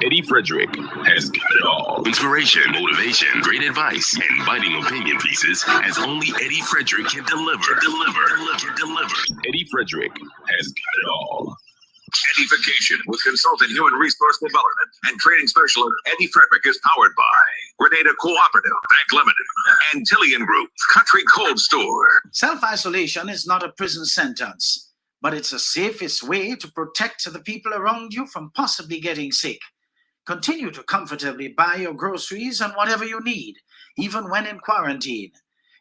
Eddie Frederick has got it all. Inspiration, motivation, great advice, and biting opinion pieces as only Eddie Frederick can deliver. Eddie Frederick has got it all. EDDIE-FICATION with consultant human resource development and training specialist Eddie Frederick is powered by Grenada Cooperative Bank Limited, Antillian Group, Country Cold Store. Self-isolation is not a prison sentence, but it's the safest way to protect the people around you from possibly getting sick. Continue to comfortably buy your groceries and whatever you need, even when in quarantine.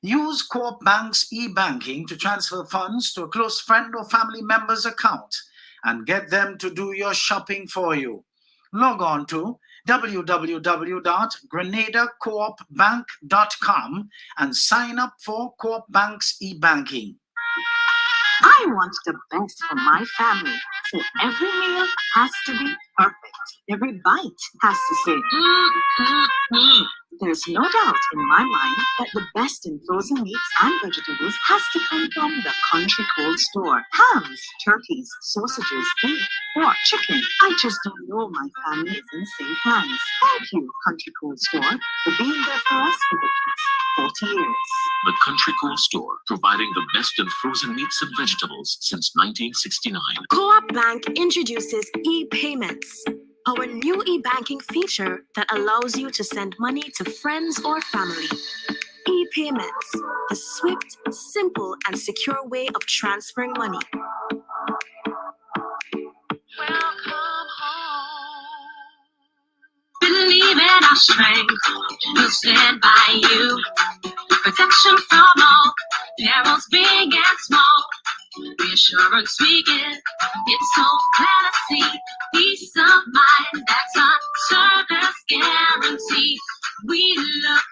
Use Coop Bank's e-banking to transfer funds to a close friend or family member's account and get them to do your shopping for you. Log on to www.grenadacoopbank.com and sign up for Coop Bank's e-banking. I want the best for my family, so every meal has to be perfect. Every bite has to say, There's no doubt in my mind that the best in frozen meats and vegetables has to come from the Country Cold Store. Hams, turkeys, sausages, beef, pork, chicken. I just don't know my family is in safe hands. Thank you, Country Cold Store, for being there for us for the past 40 years. The Country Cold Store, providing the best in frozen meats and vegetables since 1969. Co-op Bank introduces e-payments, our new e-banking feature that allows you to send money to friends or family. E-payments, a swift, simple, and secure way of transferring money. Welcome home. Believe in our strength, we'll stand by you. Protection from all perils, big and small. Reassurance we give, it's so glad to see. Peace of mind, that's our service guarantee. We look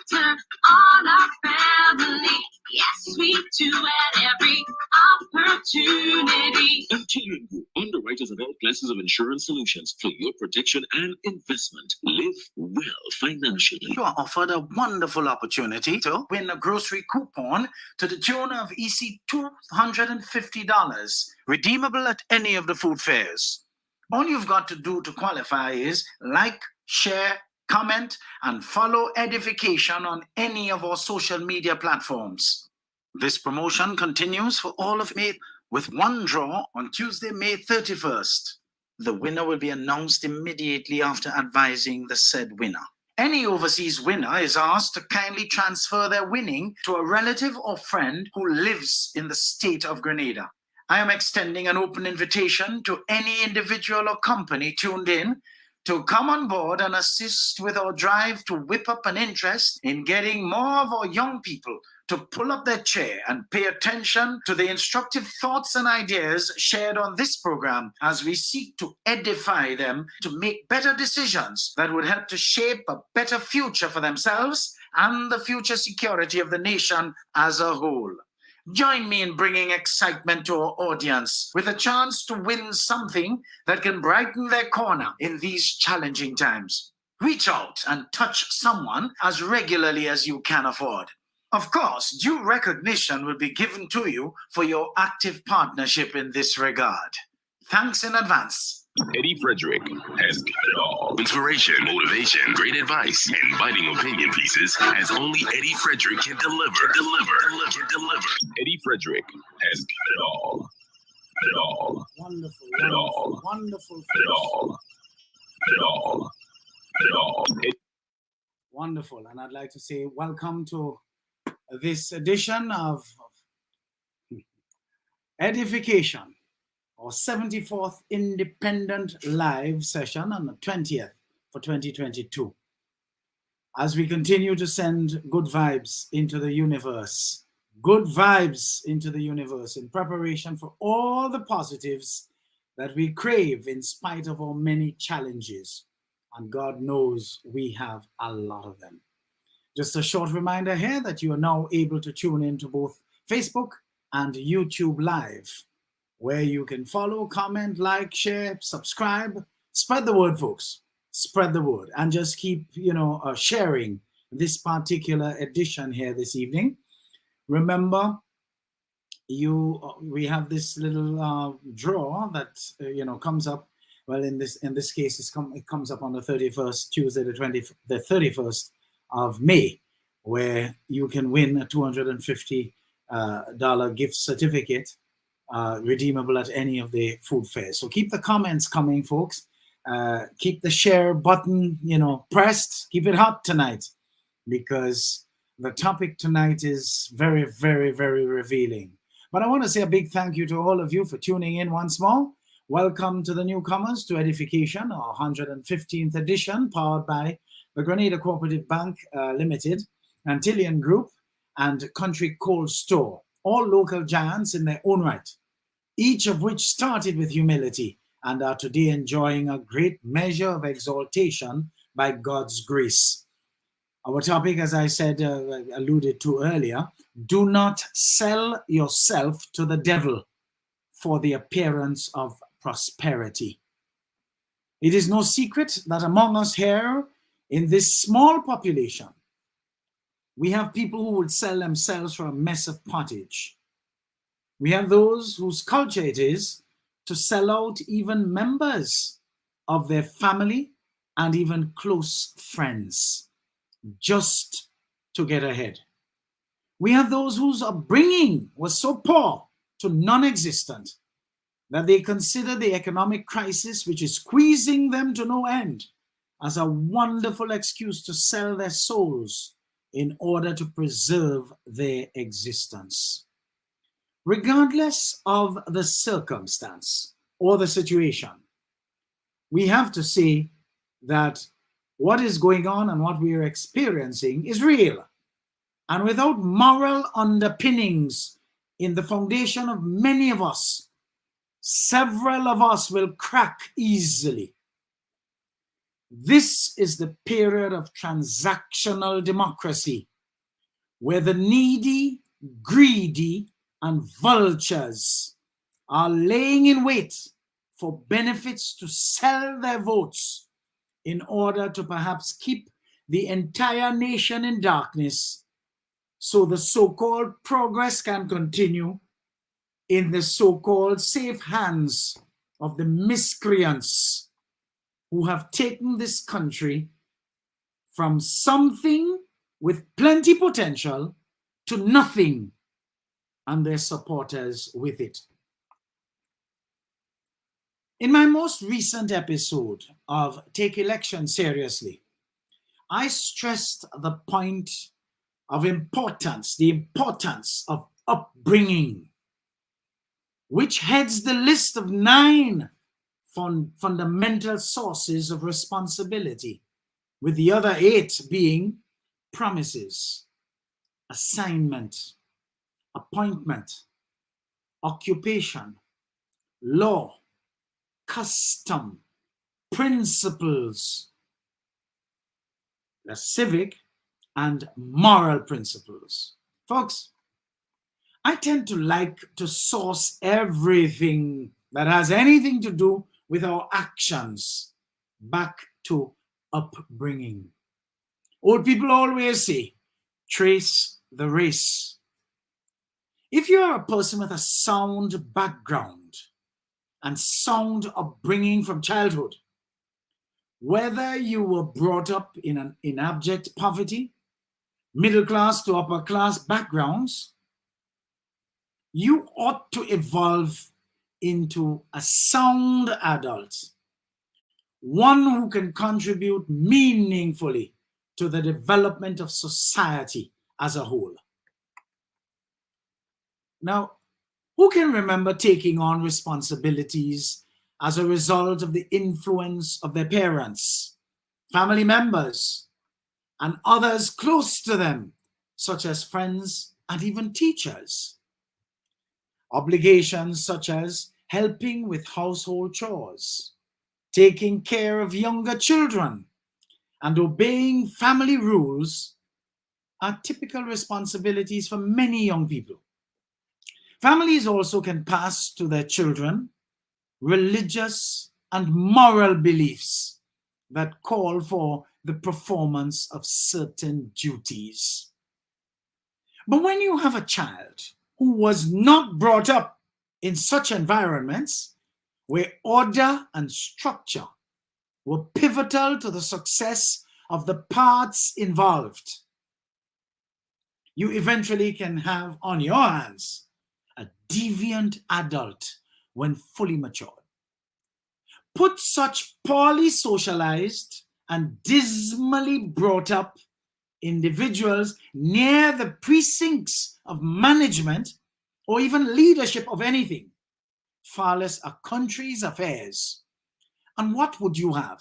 after all our family. Yes, we do at every opportunity. Antillian Group, underwriters of all classes of insurance solutions for your protection and investment. Live well financially. You are offered a wonderful opportunity to win a grocery coupon to the tune of EC $250, redeemable at any of the food fairs. All you've got to do to qualify is like, share, comment, and follow EDDIE-FICATION on any of our social media platforms. This promotion continues for all of May with one draw on Tuesday, May 31st. The winner will be announced immediately after advising the said winner. Any overseas winner is asked to kindly transfer their winning to a relative or friend who lives in the state of Grenada. I am extending an open invitation to any individual or company tuned in to come on board and assist with our drive to whip up an interest in getting more of our young people to pull up their chair and pay attention to the instructive thoughts and ideas shared on this program as we seek to edify them to make better decisions that would help to shape a better future for themselves and the future security of the nation as a whole. Join me in bringing excitement to our audience with a chance to win something that can brighten their corner in these challenging times. Reach out and touch someone as regularly as you can afford. Of course, due recognition will be given to you for your active partnership in this regard. Thanks in advance. Eddie Frederick has got it all. Inspiration, motivation, great advice, and biting opinion pieces as only Eddie Frederick can deliver. Eddie Frederick has got it all. Got it all. Wonderful, Got it all. wonderful, Got it all. Got it all. Got it all. wonderful. And I'd like to say welcome to this edition of EDDIE-FICATION, our 74th independent live session on the 20th for 2022. As we continue to send good vibes into the universe, in preparation for all the positives that we crave in spite of our many challenges. And God knows we have a lot of them. Just a short reminder here that you are now able to tune into both Facebook and YouTube Live, where you can follow, comment, like, share, subscribe. Spread the word, folks. Spread the word, and just keep, sharing this particular edition here this evening. Remember, we have this little draw that comes up Well, in this case, it comes up on the 31st, Tuesday, the 31st of May, where you can win a $250 gift certificate redeemable at any of the food fairs. So keep the comments coming, folks. Keep the share button, pressed. Keep it hot tonight, because the topic tonight is very, very, very revealing. But I want to say a big thank you to all of you for tuning in once more. Welcome to the newcomers to Edification, our 115th edition, powered by the Grenada Cooperative Bank Limited, Antillian Group, and Country Cold Store, all local giants in their own right, each of which started with humility and are today enjoying a great measure of exaltation by God's grace. Our topic, as I said, alluded to earlier, do not sell yourself to the devil for the appearance of prosperity. It is no secret that among us here in this small population, we have people who would sell themselves for a mess of pottage. We have those whose culture it is to sell out even members of their family and even close friends just to get ahead. We have those whose upbringing was so poor to non-existent that they consider the economic crisis, which is squeezing them to no end, as a wonderful excuse to sell their souls in order to preserve their existence. Regardless of the circumstance or the situation, we have to say that what is going on and what we are experiencing is real. And without moral underpinnings in the foundation of many of us, several of us will crack easily. This is the period of transactional democracy, where the needy, greedy, and vultures are laying in wait for benefits to sell their votes in order to perhaps keep the entire nation in darkness, so the so-called progress can continue in the so-called safe hands of the miscreants who have taken this country from something with plenty potential to nothing, and their supporters with it. In my most recent episode of Take Election Seriously, I stressed the point of importance, the importance of upbringing, which heads the list of 9 fundamental sources of responsibility, with the other 8 being promises, assignment, appointment, occupation, law, custom, principles, the civic and moral principles. Folks, I tend to like to source everything that has anything to do with our actions back to upbringing. Old people always say, trace the race. If you are a person with a sound background and sound upbringing from childhood, whether you were brought up in abject poverty, middle class to upper class backgrounds, you ought to evolve into a sound adult, one who can contribute meaningfully to the development of society as a whole. Now, who can remember taking on responsibilities as a result of the influence of their parents, family members, and others close to them, such as friends and even teachers? Obligations such as helping with household chores, taking care of younger children, and obeying family rules are typical responsibilities for many young people. Families also can pass to their children religious and moral beliefs that call for the performance of certain duties. But when you have a child who was not brought up in such environments, where order and structure were pivotal to the success of the parts involved, you eventually can have on your hands a deviant adult when fully matured. Put such poorly socialized and dismally brought up individuals near the precincts of management or even leadership of anything, far less a country's affairs. And what would you have?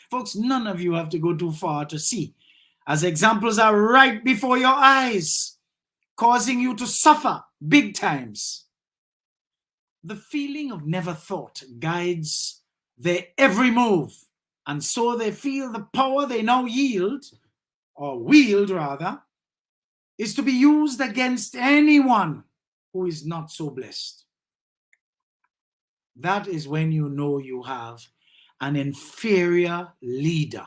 Folks, none of you have to go too far to see, as examples are right before your eyes, causing you to suffer big times. The feeling of never thought guides their every move, and so they feel the power they now yield, or wield rather, is to be used against anyone who is not so blessed. That is when you know you have an inferior leader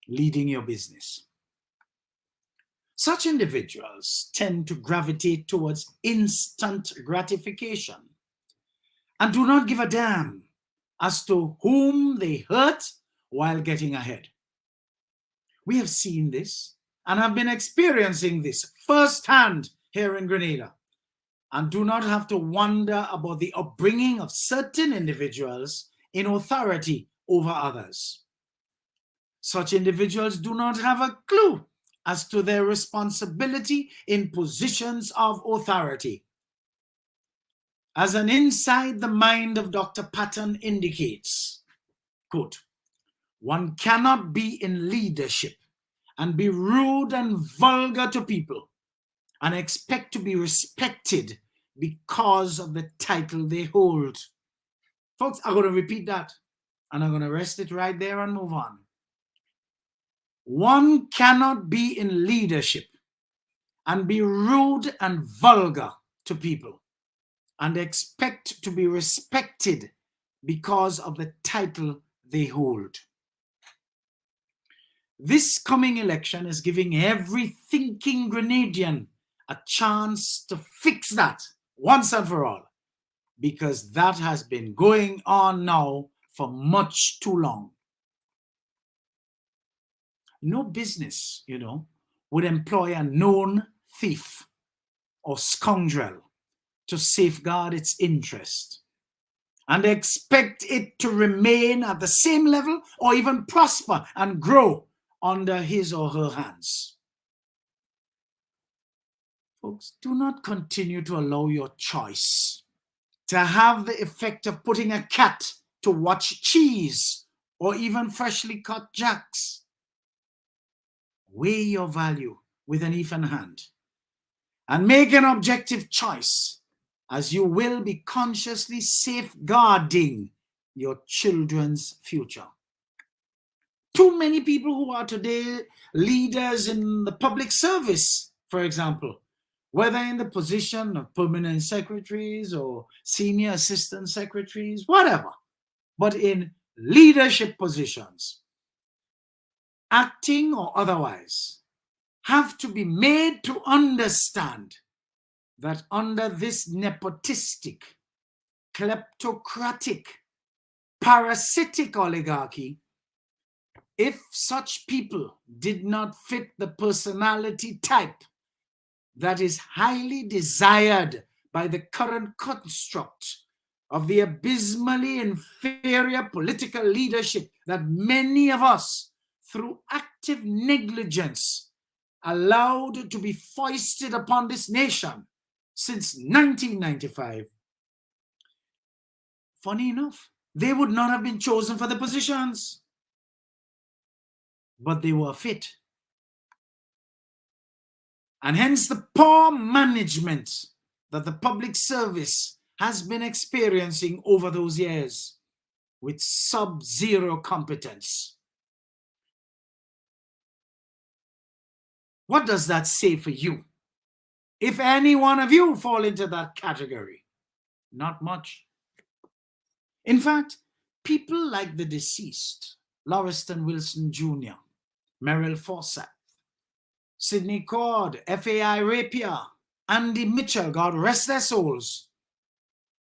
leading your business. Such individuals tend to gravitate towards instant gratification and do not give a damn as to whom they hurt while getting ahead. We have seen this and have been experiencing this firsthand here in Grenada, and do not have to wonder about the upbringing of certain individuals in authority over others. Such individuals do not have a clue as to their responsibility in positions of authority. As an inside the mind of Dr. Patton indicates, quote, one cannot be in leadership and be rude and vulgar to people and expect to be respected because of the title they hold. Folks, I'm going to repeat that, and I'm going to rest it right there and move on. One cannot be in leadership and be rude and vulgar to people and expect to be respected because of the title they hold. This coming election is giving every thinking Grenadian a chance to fix that once and for all, because that has been going on now for much too long. No business, would employ a known thief or scoundrel to safeguard its interest and expect it to remain at the same level or even prosper and grow under his or her hands. Folks, do not continue to allow your choice to have the effect of putting a cat to watch cheese or even freshly cut jacks. Weigh your value with an even hand and make an objective choice, as you will be consciously safeguarding your children's future. Too many people who are today leaders in the public service, for example, whether in the position of permanent secretaries or senior assistant secretaries, whatever, but in leadership positions, acting or otherwise, have to be made to understand that under this nepotistic, kleptocratic, parasitic oligarchy, if such people did not fit the personality type that is highly desired by the current construct of the abysmally inferior political leadership that many of us, through active negligence, allowed to be foisted upon this nation since 1995, funny enough, they would not have been chosen for the positions, but they were fit. And hence the poor management that the public service has been experiencing over those years with sub-zero competence. What does that say for you? If any one of you fall into that category, not much. In fact, people like the deceased, Lauriston Wilson Jr., Merrill Forsyth, Sidney Cord, F.A.I. Rapier, Andy Mitchell, God rest their souls,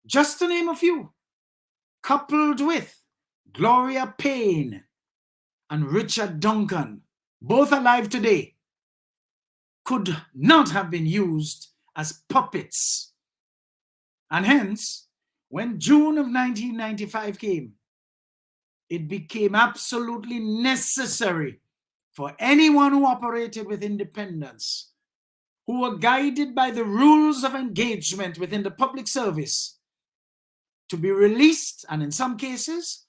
just to name a few, coupled with Gloria Payne and Richard Duncan, both alive today, could not have been used as puppets. And hence, when June of 1995 came, it became absolutely necessary for anyone who operated with independence, who were guided by the rules of engagement within the public service, to be released and in some cases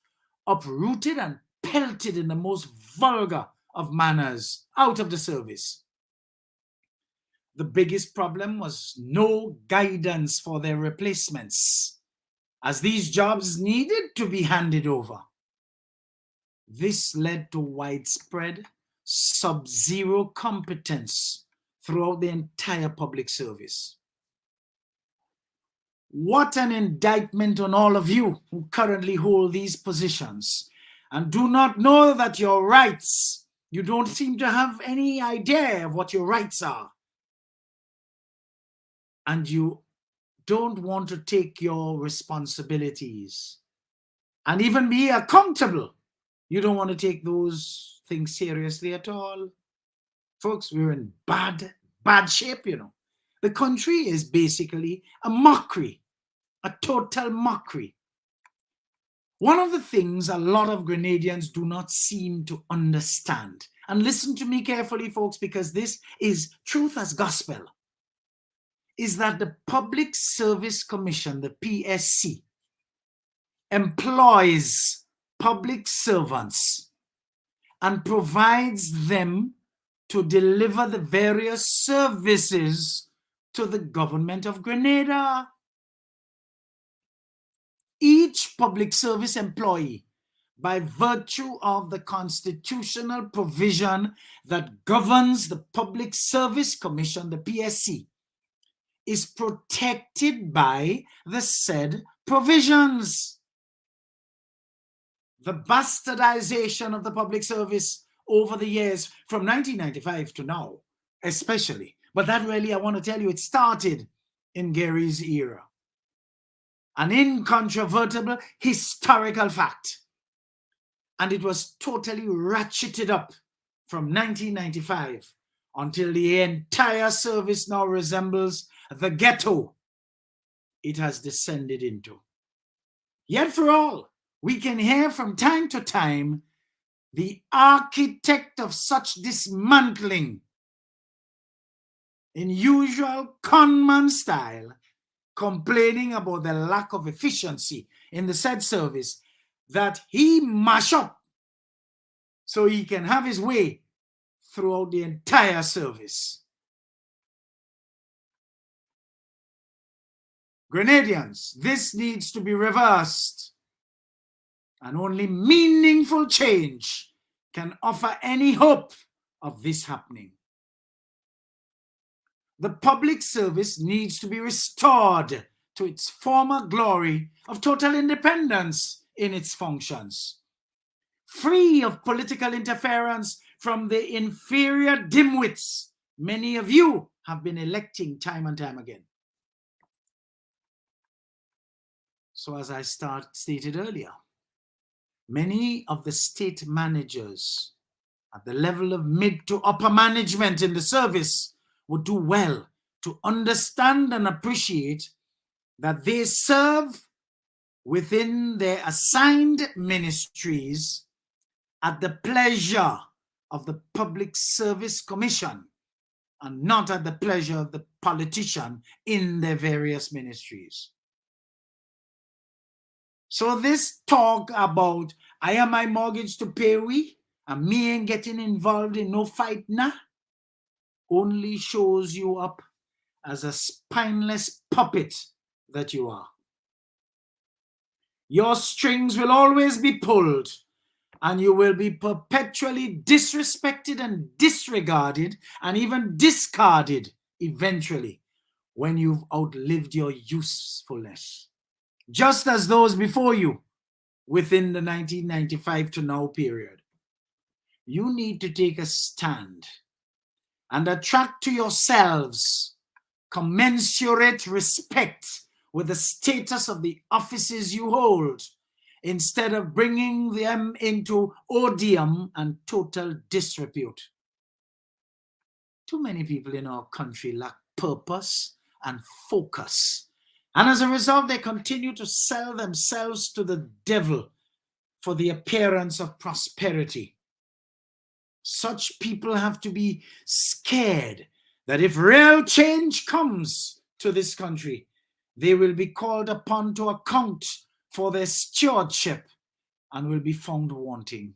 uprooted and pelted in the most vulgar of manners out of the service. The biggest problem was no guidance for their replacements, as these jobs needed to be handed over. This led to widespread sub-zero competence throughout the entire public service. What an indictment on all of you who currently hold these positions and do not know that your rights, you don't seem to have any idea of what your rights are. And you don't want to take your responsibilities and even be accountable. You don't want to take those things seriously at all. Folks, we're in bad shape, you know. The country is basically a mockery, a total mockery. One of the things a lot of Grenadians do not seem to understand, and listen to me carefully, folks, because this is truth as gospel, is that the Public Service Commission, the PSC, employs public servants and provides them to deliver the various services to the government of Grenada. Each public service employee, by virtue of the constitutional provision that governs the Public Service Commission, the PSC, is protected by the said provisions. The bastardization of the public service over the years from 1995 to now, especially, but that really, I want to tell you, it started in Gary's era. An incontrovertible historical fact. And it was totally ratcheted up from 1995 until the entire service now resembles the ghetto it has descended into. Yet for all, we can hear from time to time the architect of such dismantling, in usual conman style, complaining about the lack of efficiency in the said service that he mash up so he can have his way throughout the entire service. Grenadians, this needs to be reversed, and only meaningful change can offer any hope of this happening. The public service needs to be restored to its former glory of total independence in its functions, free of political interference from the inferior dimwits many of you have been electing time and time again. So as I stated earlier, many of the state managers at the level of mid to upper management in the service would do well to understand and appreciate that they serve within their assigned ministries at the pleasure of the Public Service Commission and not at the pleasure of the politician in their various ministries. So this talk about I have my mortgage to pay and me ain't getting involved in no fight now only shows you up as a spineless puppet that you are. Your strings will always be pulled and you will be perpetually disrespected and disregarded and even discarded eventually when you've outlived your usefulness. Just as those before you within the 1995 to now period. You need to take a stand and attract to yourselves commensurate respect with the status of the offices you hold, instead of bringing them into odium and total disrepute. Too many people in our country lack purpose and focus, and as a result, they continue to sell themselves to the devil for the appearance of prosperity. Such people have to be scared that if real change comes to this country, they will be called upon to account for their stewardship and will be found wanting.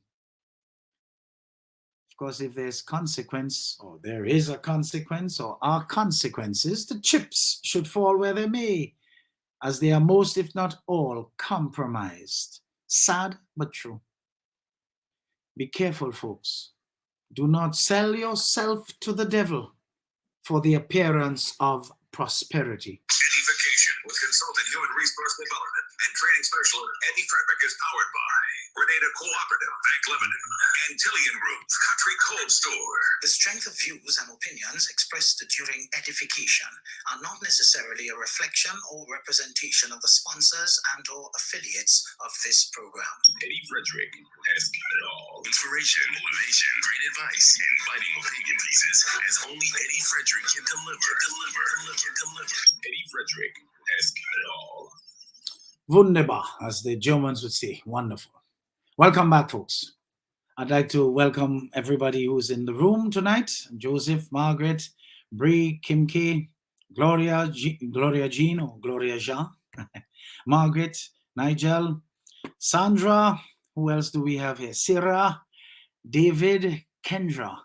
Of course, if there's consequence, or there is a consequence, or are consequences, the chips should fall where they may, as they are most, if not all, compromised. Sad but true. Be careful, folks. Do not sell yourself to the devil for the appearance of prosperity. EDDIE-FICATION with consultant human resource development and training specialist Eddie Frederick is powered by Grenada Cooperative Bank Limited and Tillian Group's Country Cold Store. The strength of views and opinions expressed during edification are not necessarily a reflection or representation of the sponsors and or affiliates of this program. Eddie Frederick has got it all. Inspiration, motivation, great advice, and biting opinion pieces as only Eddie Frederick can deliver. Eddie Frederick has got it all. Wunderbar, as the Germans would say. Wonderful. Welcome back, folks. I'd like to welcome everybody who's in the room tonight. Joseph, Margaret, Bree, Kim K, Gloria Jean or Gloria Jean, Margaret, Nigel, Sandra. Who else do we have here? Sarah, David, Kendra.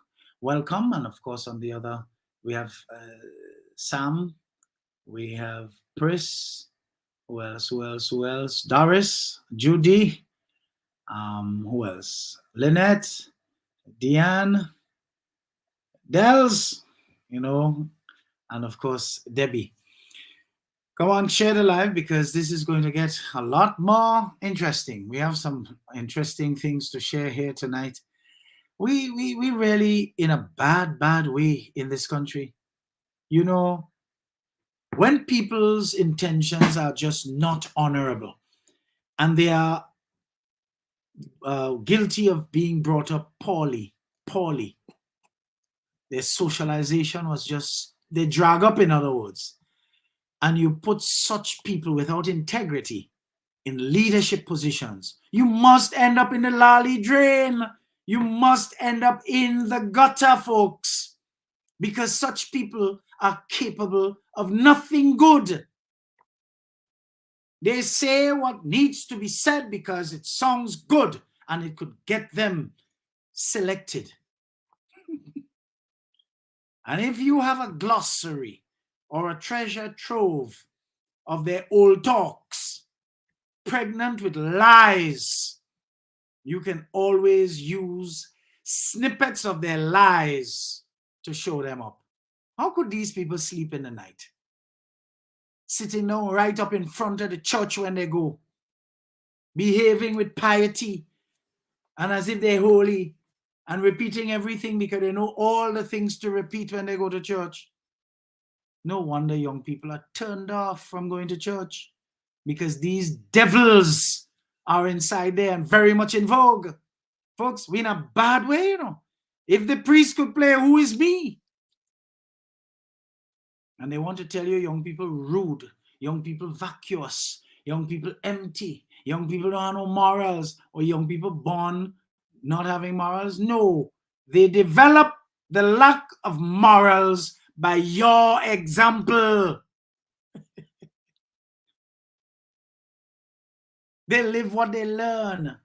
Welcome. And of course, on the other, we have Sam, we have Pris. Who else? Doris, Judy. Who else? Lynette, Deanne, Dels, and of course, Debbie. Come on, share the live because this is going to get a lot more interesting. We have some interesting things to share here tonight. We really in a bad way in this country. When people's intentions are just not honorable and they are guilty of being brought up poorly, their socialization was just, they drag up, in other words, and you put such people without integrity in leadership positions, you must end up in the lolly drain. You must end up in the gutter, folks, because such people are capable of nothing good. They say what needs to be said because it sounds good and it could get them selected. And if you have a glossary or a treasure trove of their old talks, pregnant with lies, you can always use snippets of their lies to show them up. How could these people sleep in the night? Sitting down right up in front of the church when they go, behaving with piety and as if they're holy and repeating everything because they know all the things to repeat when they go to church. No wonder young people are turned off from going to church because these devils are inside there and very much in vogue. Folks, we're in a bad way, If the priest could play Who Is Me? And they want to tell you young people rude, young people vacuous, young people empty, young people don't have no morals, or young people born not having morals. No, they develop the lack of morals by your example. They live what they learn.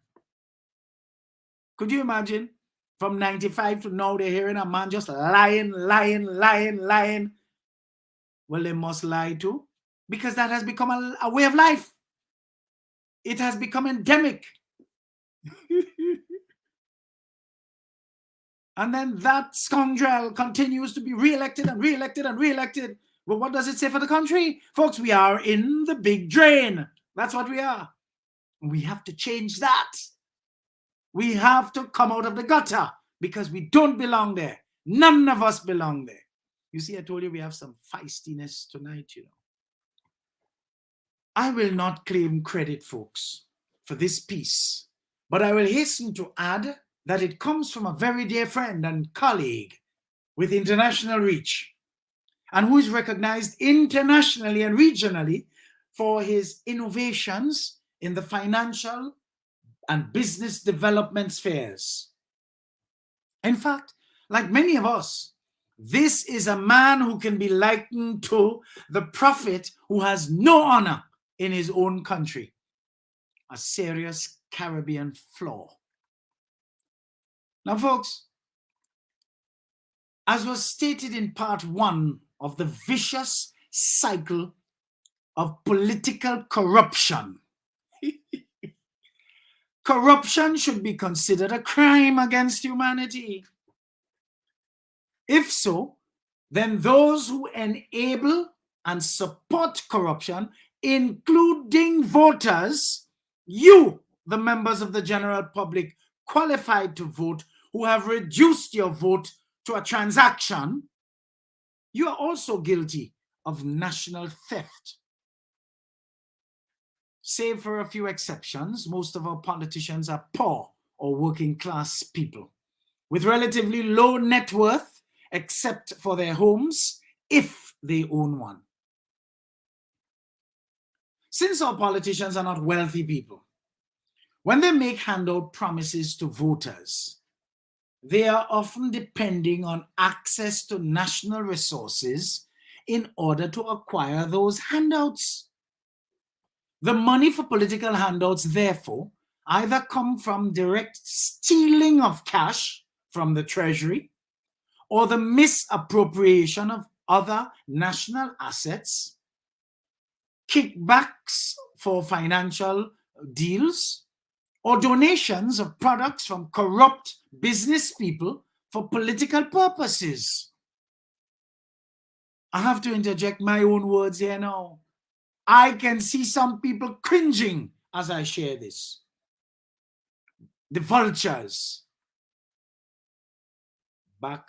Could you imagine? From 95 to now, they're hearing a man just lying. Well, they must lie too, because that has become a way of life. It has become endemic. And then that scoundrel continues to be re-elected and re-elected and re-elected. But what does it say for the country? Folks, we are in the big drain. That's what we are. We have to change that. We have to come out of the gutter because we don't belong there. None of us belong there. You see, I told you we have some feistiness tonight, I will not claim credit, folks, for this piece, but I will hasten to add that it comes from a very dear friend and colleague with international reach, and who is recognized internationally and regionally for his innovations in the financial and business development spheres. In fact, like many of us, this is a man who can be likened to the prophet who has no honor in his own country. A serious Caribbean flaw. Now, folks, as was stated in part 1 of the vicious cycle of political corruption, corruption should be considered a crime against humanity. If so, then those who enable and support corruption, including voters, you, the members of the general public qualified to vote, who have reduced your vote to a transaction, you are also guilty of national theft. Save for a few exceptions, most of our politicians are poor or working class people with relatively low net worth, except for their homes, if they own one. Since our politicians are not wealthy people, when they make handout promises to voters, they are often depending on access to national resources in order to acquire those handouts. The money for political handouts, therefore, either come from direct stealing of cash from the treasury or the misappropriation of other national assets, kickbacks for financial deals, or donations of products from corrupt business people for political purposes. I have to interject my own words here now. I can see some people cringing as I share this. The vultures. Back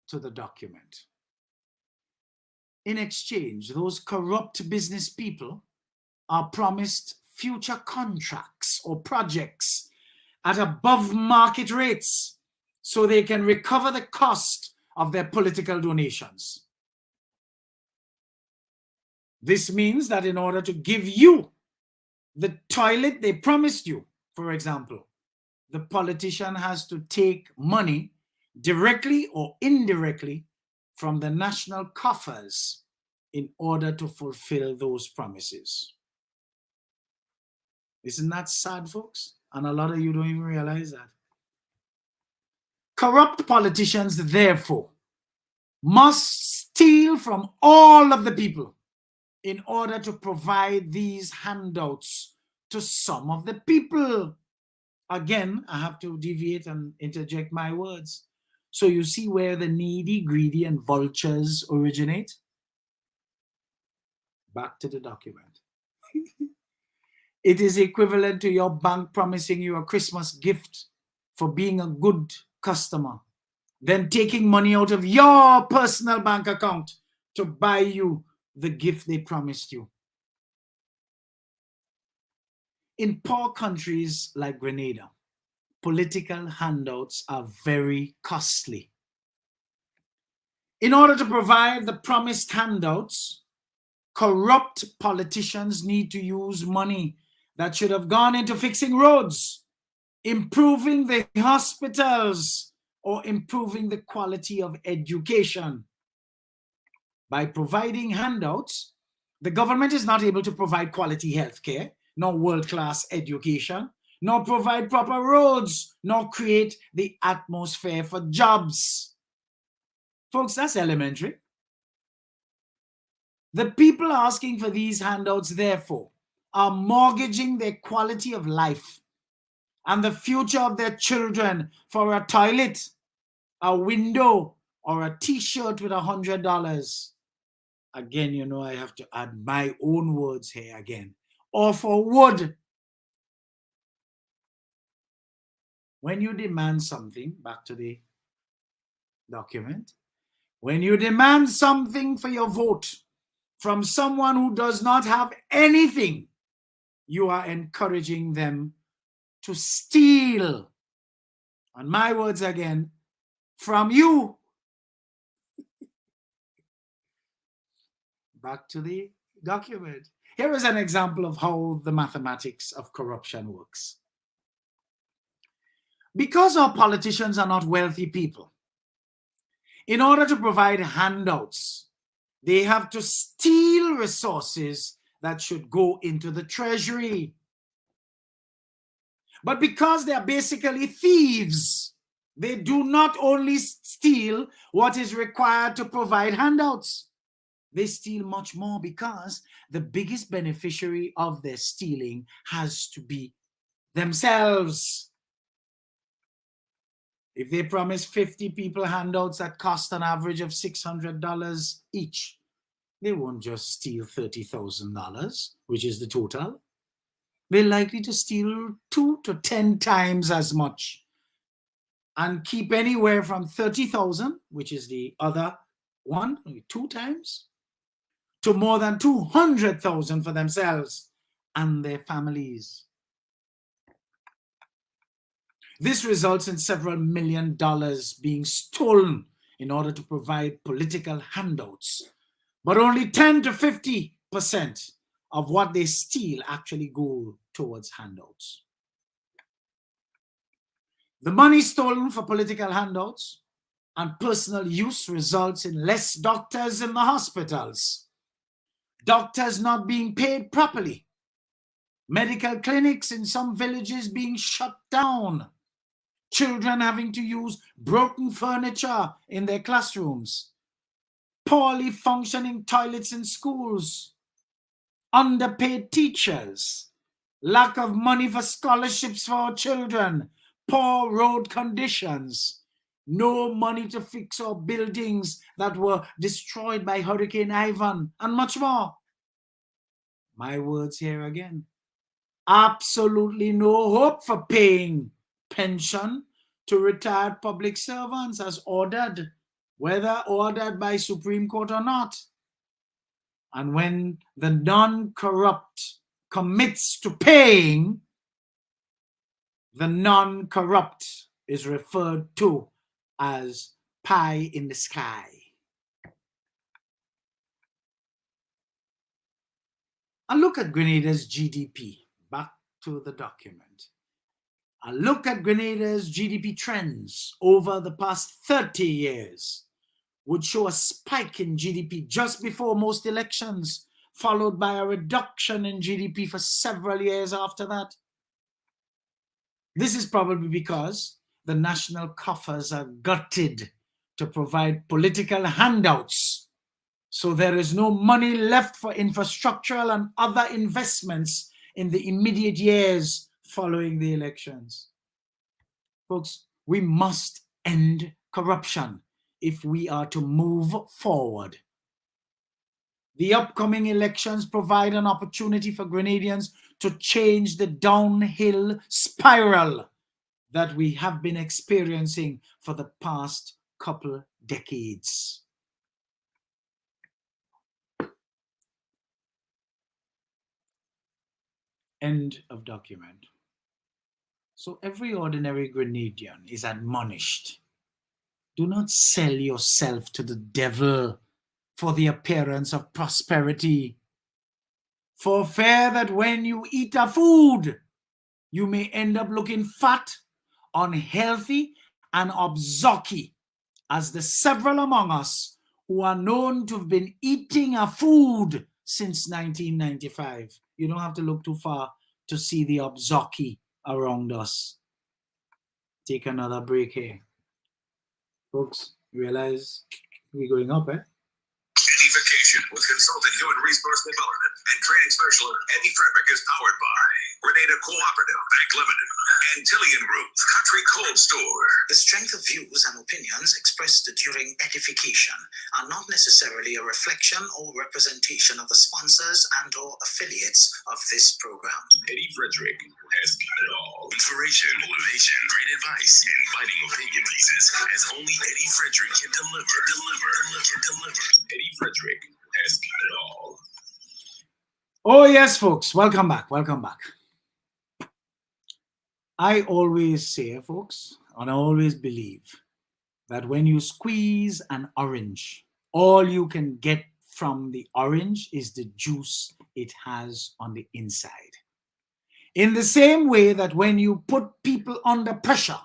to the document. In exchange, those corrupt business people are promised future contracts or projects at above market rates so they can recover the cost of their political donations. This means that in order to give you the toilet they promised you, for example, the politician has to take money directly or indirectly from the national coffers in order to fulfill those promises. Isn't that sad, folks? And a lot of you don't even realize that. Corrupt politicians, therefore, must steal from all of the people in order to provide these handouts to some of the people. Again, I have to deviate and interject my words. So you see where the needy, greedy, and vultures originate? Back to the document. It is equivalent to your bank promising you a Christmas gift for being a good customer, then taking money out of your personal bank account to buy you the gift they promised you. In poor countries like Grenada, political handouts are very costly. In order to provide the promised handouts, corrupt politicians need to use money that should have gone into fixing roads, improving the hospitals, or improving the quality of education. By providing handouts, the government is not able to provide quality health care, nor world-class education, nor provide proper roads, nor create the atmosphere for jobs. Folks, that's elementary. The people asking for these handouts, therefore, are mortgaging their quality of life and the future of their children for a toilet, a window, or a t-shirt with $100. Again, you know, I have to add my own words here again. Or for wood. When you demand something, back to the document, when you demand something for your vote, from someone who does not have anything, you are encouraging them to steal. And my words again, from you. Back to the document. Here is an example of how the mathematics of corruption works. Because our politicians are not wealthy people, in order to provide handouts, they have to steal resources that should go into the treasury. But because they are basically thieves, they do not only steal what is required to provide handouts, they steal much more, because the biggest beneficiary of their stealing has to be themselves. If they promise 50 people handouts that cost an average of $600 each, they won't just steal $30,000, which is the total. They're likely to steal 2 to 10 times as much and keep anywhere from 30,000, which is the other one, 2 times, to more than 200,000 for themselves and their families. This results in several $1 million being stolen in order to provide political handouts, but only 10 to 50% of what they steal actually go towards handouts. The money stolen for political handouts and personal use results in less doctors in the hospitals, doctors not being paid properly, medical clinics in some villages being shut down, children having to use broken furniture in their classrooms, poorly functioning toilets in schools, underpaid teachers, lack of money for scholarships for our children, poor road conditions, no money to fix our buildings that were destroyed by Hurricane Ivan, and much more. My words here again. Absolutely no hope for paying pension to retired public servants as ordered, whether ordered by Supreme Court or not. And when the non-corrupt commits to paying, the non-corrupt is referred to as pie in the sky. And look at Grenada's GDP. Back to the document. A look at Grenada's GDP trends over the past 30 years would show a spike in GDP just before most elections, followed by a reduction in GDP for several years after that. This is probably because the national coffers are gutted to provide political handouts, so there is no money left for infrastructural and other investments in the immediate years following the elections. Folks, we must end corruption if we are to move forward. The upcoming elections provide an opportunity for Grenadians to change the downhill spiral that we have been experiencing for the past couple decades. End of document. So every ordinary Grenadian is admonished: do not sell yourself to the devil for the appearance of prosperity. For fear that when you eat a food, you may end up looking fat, unhealthy, and obscure, as the several among us who are known to have been eating a food since 1995. You don't have to look too far to see the obscure around us. Take another break here. Folks, realize we're going up, eh? EDDIE-FICATIon with consultant human resource development and training specialist Eddie Frederick is powered by Grenada Cooperative Bank Limited, Antillian Group, Country Cold Store. The strength of views and opinions expressed during EDDIE-FICATION are not necessarily a reflection or representation of the sponsors and or affiliates of this program. Eddie Frederick has got it all. Inspiration, motivation, great advice, and biting opinion pieces as only Eddie Frederick can deliver. Eddie Frederick has has got it all. Oh, yes, folks. Welcome back. Welcome back. I always say, folks, and I always believe that when you squeeze an orange, all you can get from the orange is the juice it has on the inside. In the same way that when you put people under pressure,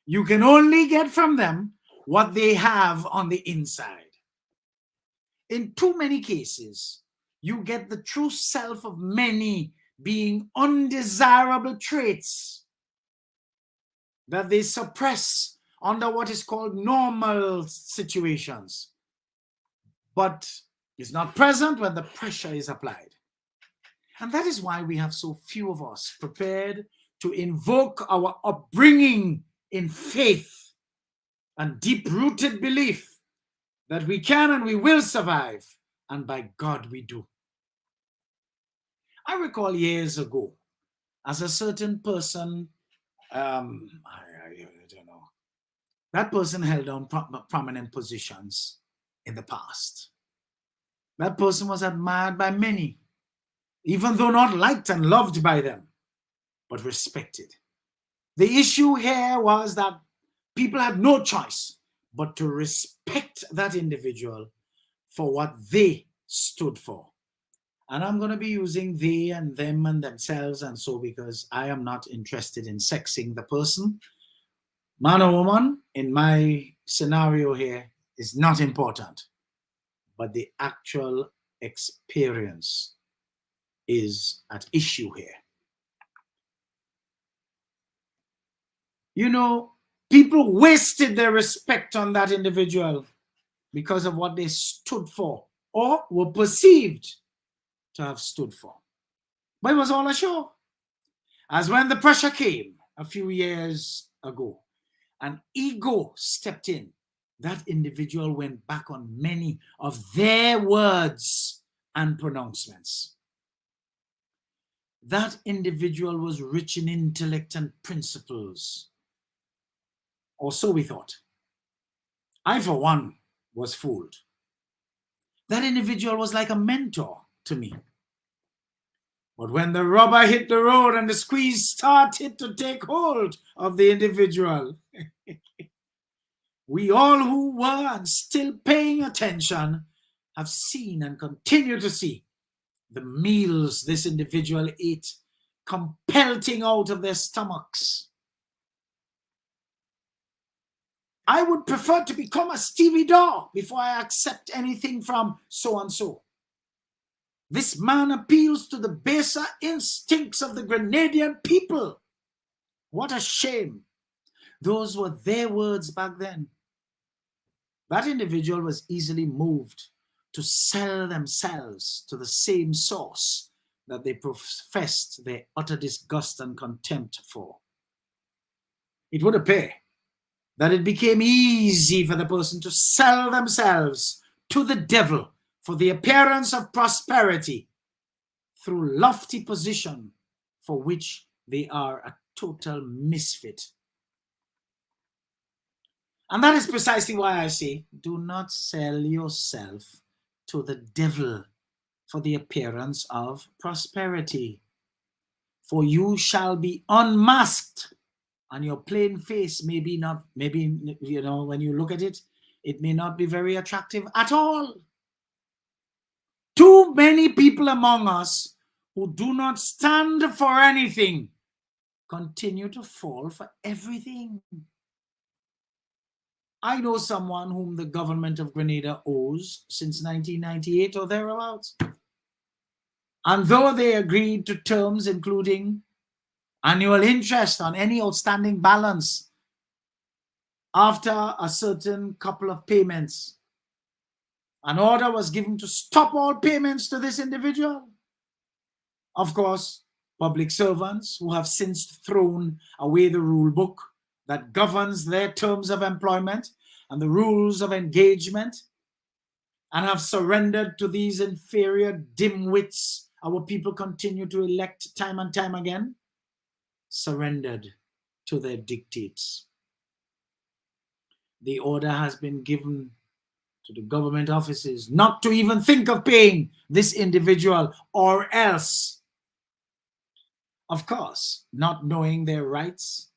you can only get from them what they have on the inside. In too many cases, you get the true self of many being undesirable traits that they suppress under what is called normal situations, but is not present when the pressure is applied. And that is why we have so few of us prepared to invoke our upbringing in faith and deep-rooted belief that we can and we will survive, and by God we do. I recall years ago, as a certain person, I don't know, that person held on prominent positions in the past. That person was admired by many, even though not liked and loved by them, but respected. The issue here was that people had no choice but to respect that individual for what they stood for. And I'm going to be using they and them and themselves and so, because I am not interested in sexing the person. Man or woman, in my scenario here, is not important, but the actual experience is at issue here. You know, people wasted their respect on that individual because of what they stood for or were perceived to have stood for. But it was all a show. As when the pressure came a few years ago, and ego stepped in, that individual went back on many of their words and pronouncements. That individual was rich in intellect and principles, or so we thought. I, for one, was fooled. That individual was like a mentor to me. But when the rubber hit the road and the squeeze started to take hold of the individual, we all who were and still paying attention have seen and continue to see the meals this individual ate compelling out of their stomachs. I would prefer to become a Stevie Daw before I accept anything from so-and-so. This man appeals to the baser instincts of the Grenadian people. What a shame. Those were their words back then. That individual was easily moved to sell themselves to the same source that they professed their utter disgust and contempt for. It would appear that it became easy for the person to sell themselves to the devil for the appearance of prosperity through lofty position for which they are a total misfit. And that is precisely why I say, do not sell yourself to the devil for the appearance of prosperity. For you shall be unmasked, and your plain face maybe, you know, when you look at it, it may not be very attractive at all. Too many people among us who do not stand for anything continue to fall for everything. I know someone whom the government of Grenada owes since 1998 or thereabouts. And though they agreed to terms including annual interest on any outstanding balance after a certain couple of payments, an order was given to stop all payments to this individual. Of course, public servants who have since thrown away the rule book that governs their terms of employment and the rules of engagement and have surrendered to these inferior dimwits our people continue to elect time and time again, surrendered to their dictates. The order has been given to the government offices not to even think of paying this individual, or else, of course, not knowing their rights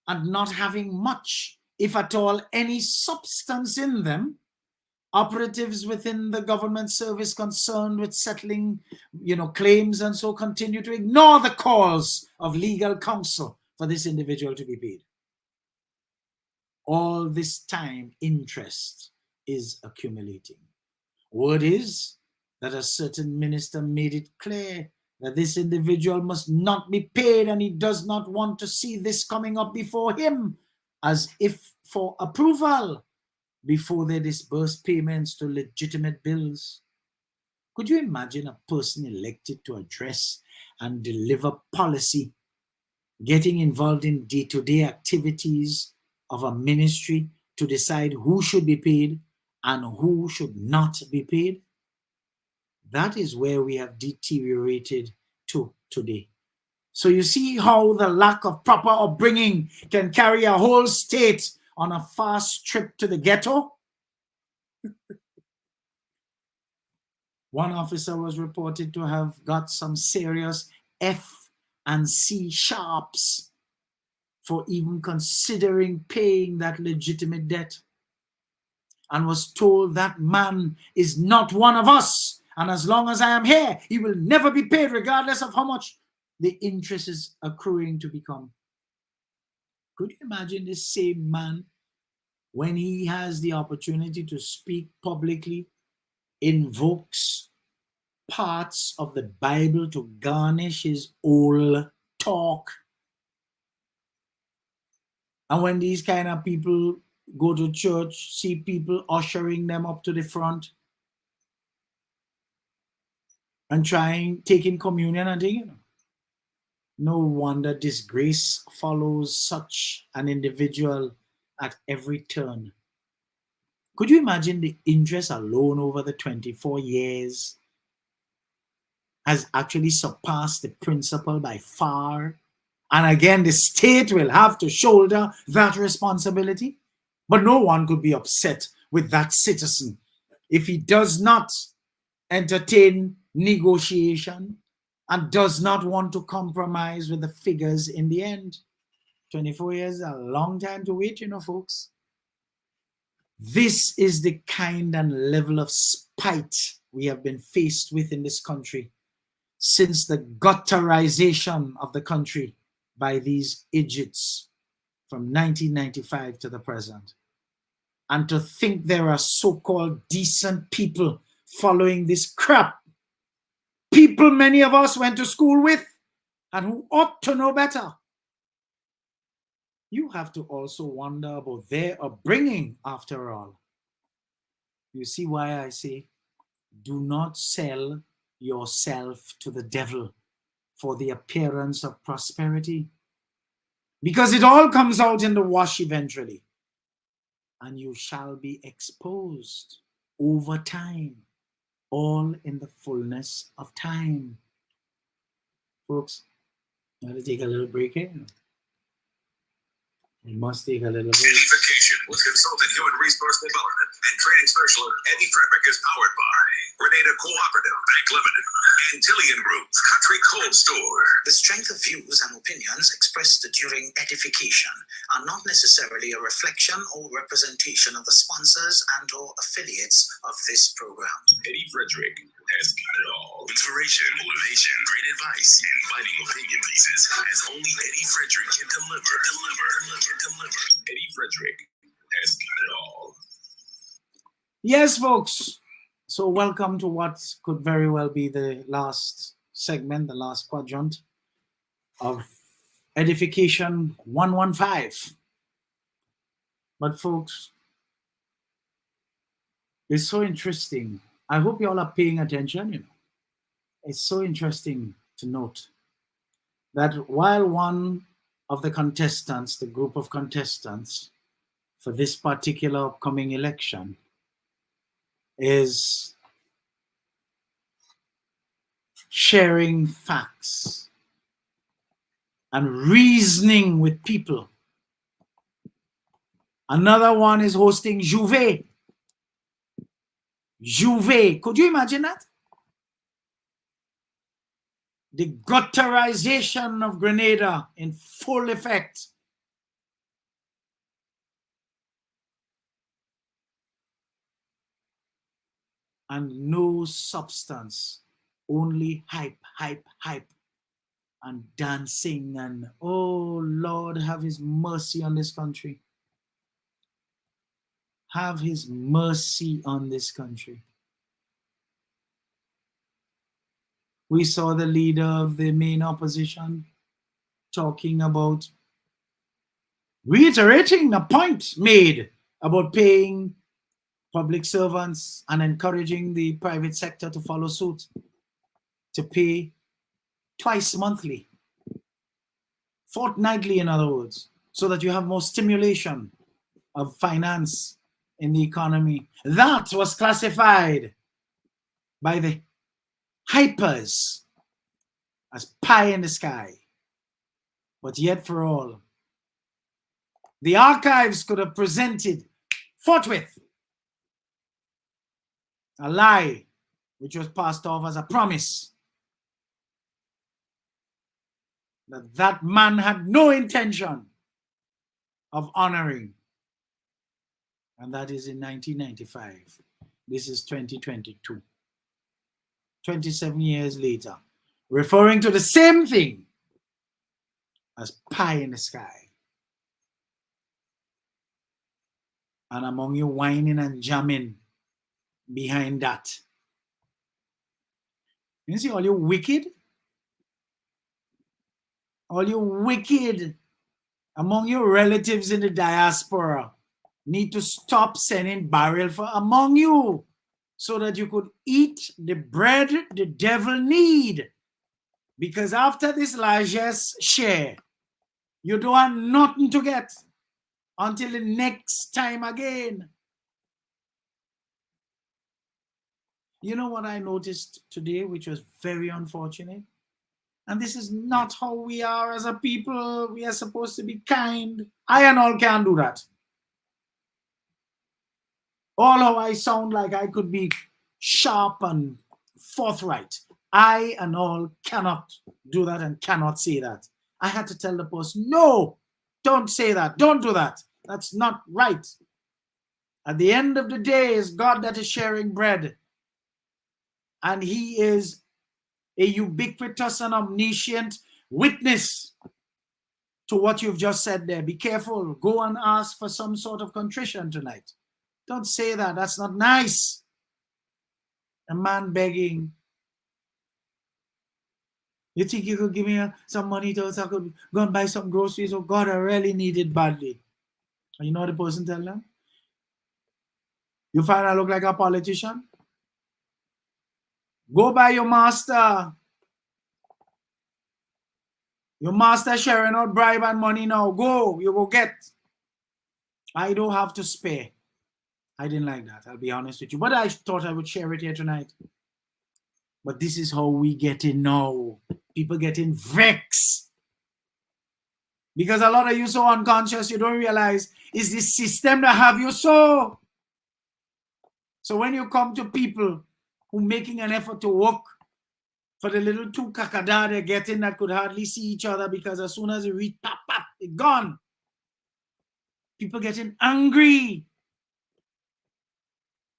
and not having much, if at all, any substance in them, operatives within the government service concerned with settling, claims and so continue to ignore the calls of legal counsel for this individual to be paid. All this time, interest is accumulating. Word is that a certain minister made it clear that this individual must not be paid, and he does not want to see this coming up before him as if for approval before they disburse payments to legitimate bills. Could you imagine a person elected to address and deliver policy getting involved in day-to-day activities of a ministry to decide who should be paid and who should not be paid? That is where we have deteriorated to today. So you see how the lack of proper upbringing can carry a whole state on a fast trip to the ghetto? One officer was reported to have got some serious F and C sharps for even considering paying that legitimate debt, and was told that man is not one of us, and as long as I am here, he will never be paid regardless of how much the interest is accruing to become. Could you imagine this same man, when he has the opportunity to speak publicly, invokes parts of the Bible to garnish his old talk? And when these kind of people go to church, see people ushering them up to the front and taking communion and things, no wonder disgrace follows such an individual at every turn. Could you imagine the interest alone over the 24 years has actually surpassed the principal by far? And again, the state will have to shoulder that responsibility. But no one could be upset with that citizen if he does not entertain negotiation and does not want to compromise with the figures in the end. 24 years is a long time to wait, folks. This is the kind and level of spite we have been faced with in this country since the gutterization of the country by these idiots from 1995 to the present. And to think there are so-called decent people following this crap, people many of us went to school with and who ought to know better. You have to also wonder about their upbringing after all. You see why I say, do not sell yourself to the devil for the appearance of prosperity, because it all comes out in the wash eventually, and you shall be exposed over time, all in the fullness of time. Folks, I'm going to take a little break here. We must take a little break. EDDIE-FICATION with consultant human resource development and training specialist Eddie Frederick is powered by Grenada Cooperative Bank Limited, Antillian Group, Country Cold Store. The strength of views and opinions expressed during edification are not necessarily a reflection or representation of the sponsors and or affiliates of this program. Eddie Frederick has got it all. Inspiration, motivation, great advice, and biting opinion pieces as only Eddie Frederick can deliver. Eddie Frederick has got it all. Yes, folks. So welcome to what could very well be the last segment, the last quadrant of Edification 115. But folks, it's so interesting. I hope you all are paying attention. It's so interesting to note that while one of the contestants, the group of contestants for this particular upcoming election, is sharing facts and reasoning with people, another one is hosting Juve Juve. Could you imagine that? The gutterization of Grenada in full effect. And no substance, only hype, hype, hype, and dancing. And oh Lord, have his mercy on this country. Have his mercy on this country. We saw the leader of the main opposition talking about, reiterating the point made about paying public servants and encouraging the private sector to follow suit, to pay twice monthly, fortnightly in other words, so that you have more stimulation of finance in the economy. That was classified by the hypers as pie in the sky. But yet for all, the archives could have presented forthwith a lie which was passed off as a promise that that man had no intention of honoring. And that is in 1995. This is 2022. 27 years later, referring to the same thing as pie in the sky. And among you whining and jamming behind that. You see all you wicked among your relatives in the diaspora need to stop sending barrel for among you so that you could eat the bread the devil need. Because after this largesse share, you don't have nothing to get until the next time again. You know what I noticed today, which was very unfortunate? And this is not how we are as a people. We are supposed to be kind. I and all can do that. All how I sound like I could be sharp and forthright. I and all cannot do that and cannot say that. I had to tell the person, no, don't say that. Don't do that. That's not right. At the end of the day, it's God that is sharing bread. And he is a ubiquitous and omniscient witness to what you've just said there. Be careful. Go and ask for some sort of contrition tonight. Don't say that. That's not nice. A man begging. You think you could give me some money so I could go and buy some groceries? Oh God, I really need it badly. And you know what the person tell them? You find I look like a politician? Go by your master. Your master sharing out bribe and money now. Go, you go get. I don't have to spare. I didn't like that, I'll be honest with you. But I thought I would share it here tonight. But this is how we get in now. People getting vexed. Because a lot of you so unconscious, you don't realize it's the system that have you so. So when you come to people who making an effort to work for the little two kakada they're getting that could hardly see each other because as soon as you reach, pop, pop, it's gone. People getting angry.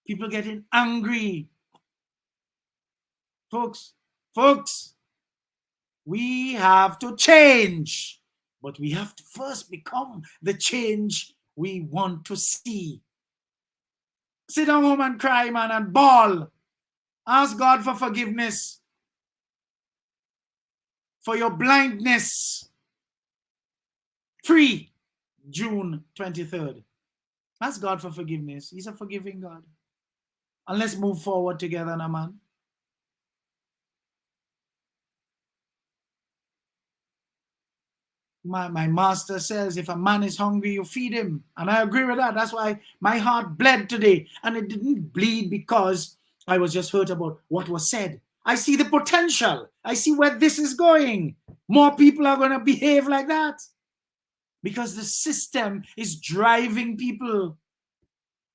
People getting angry. Folks, we have to change. But we have to first become the change we want to see. Sit down home and cry, man, and bawl. Ask God for forgiveness for your blindness. Free June 23rd. Ask God for forgiveness. He's a forgiving God. And let's move forward together now, man. My master says, if a man is hungry, you feed him. And I agree with that. That's why my heart bled today. And it didn't bleed because I was just hurt about what was said. I see the potential. I see where this is going. More people are going to behave like that. Because the system is driving people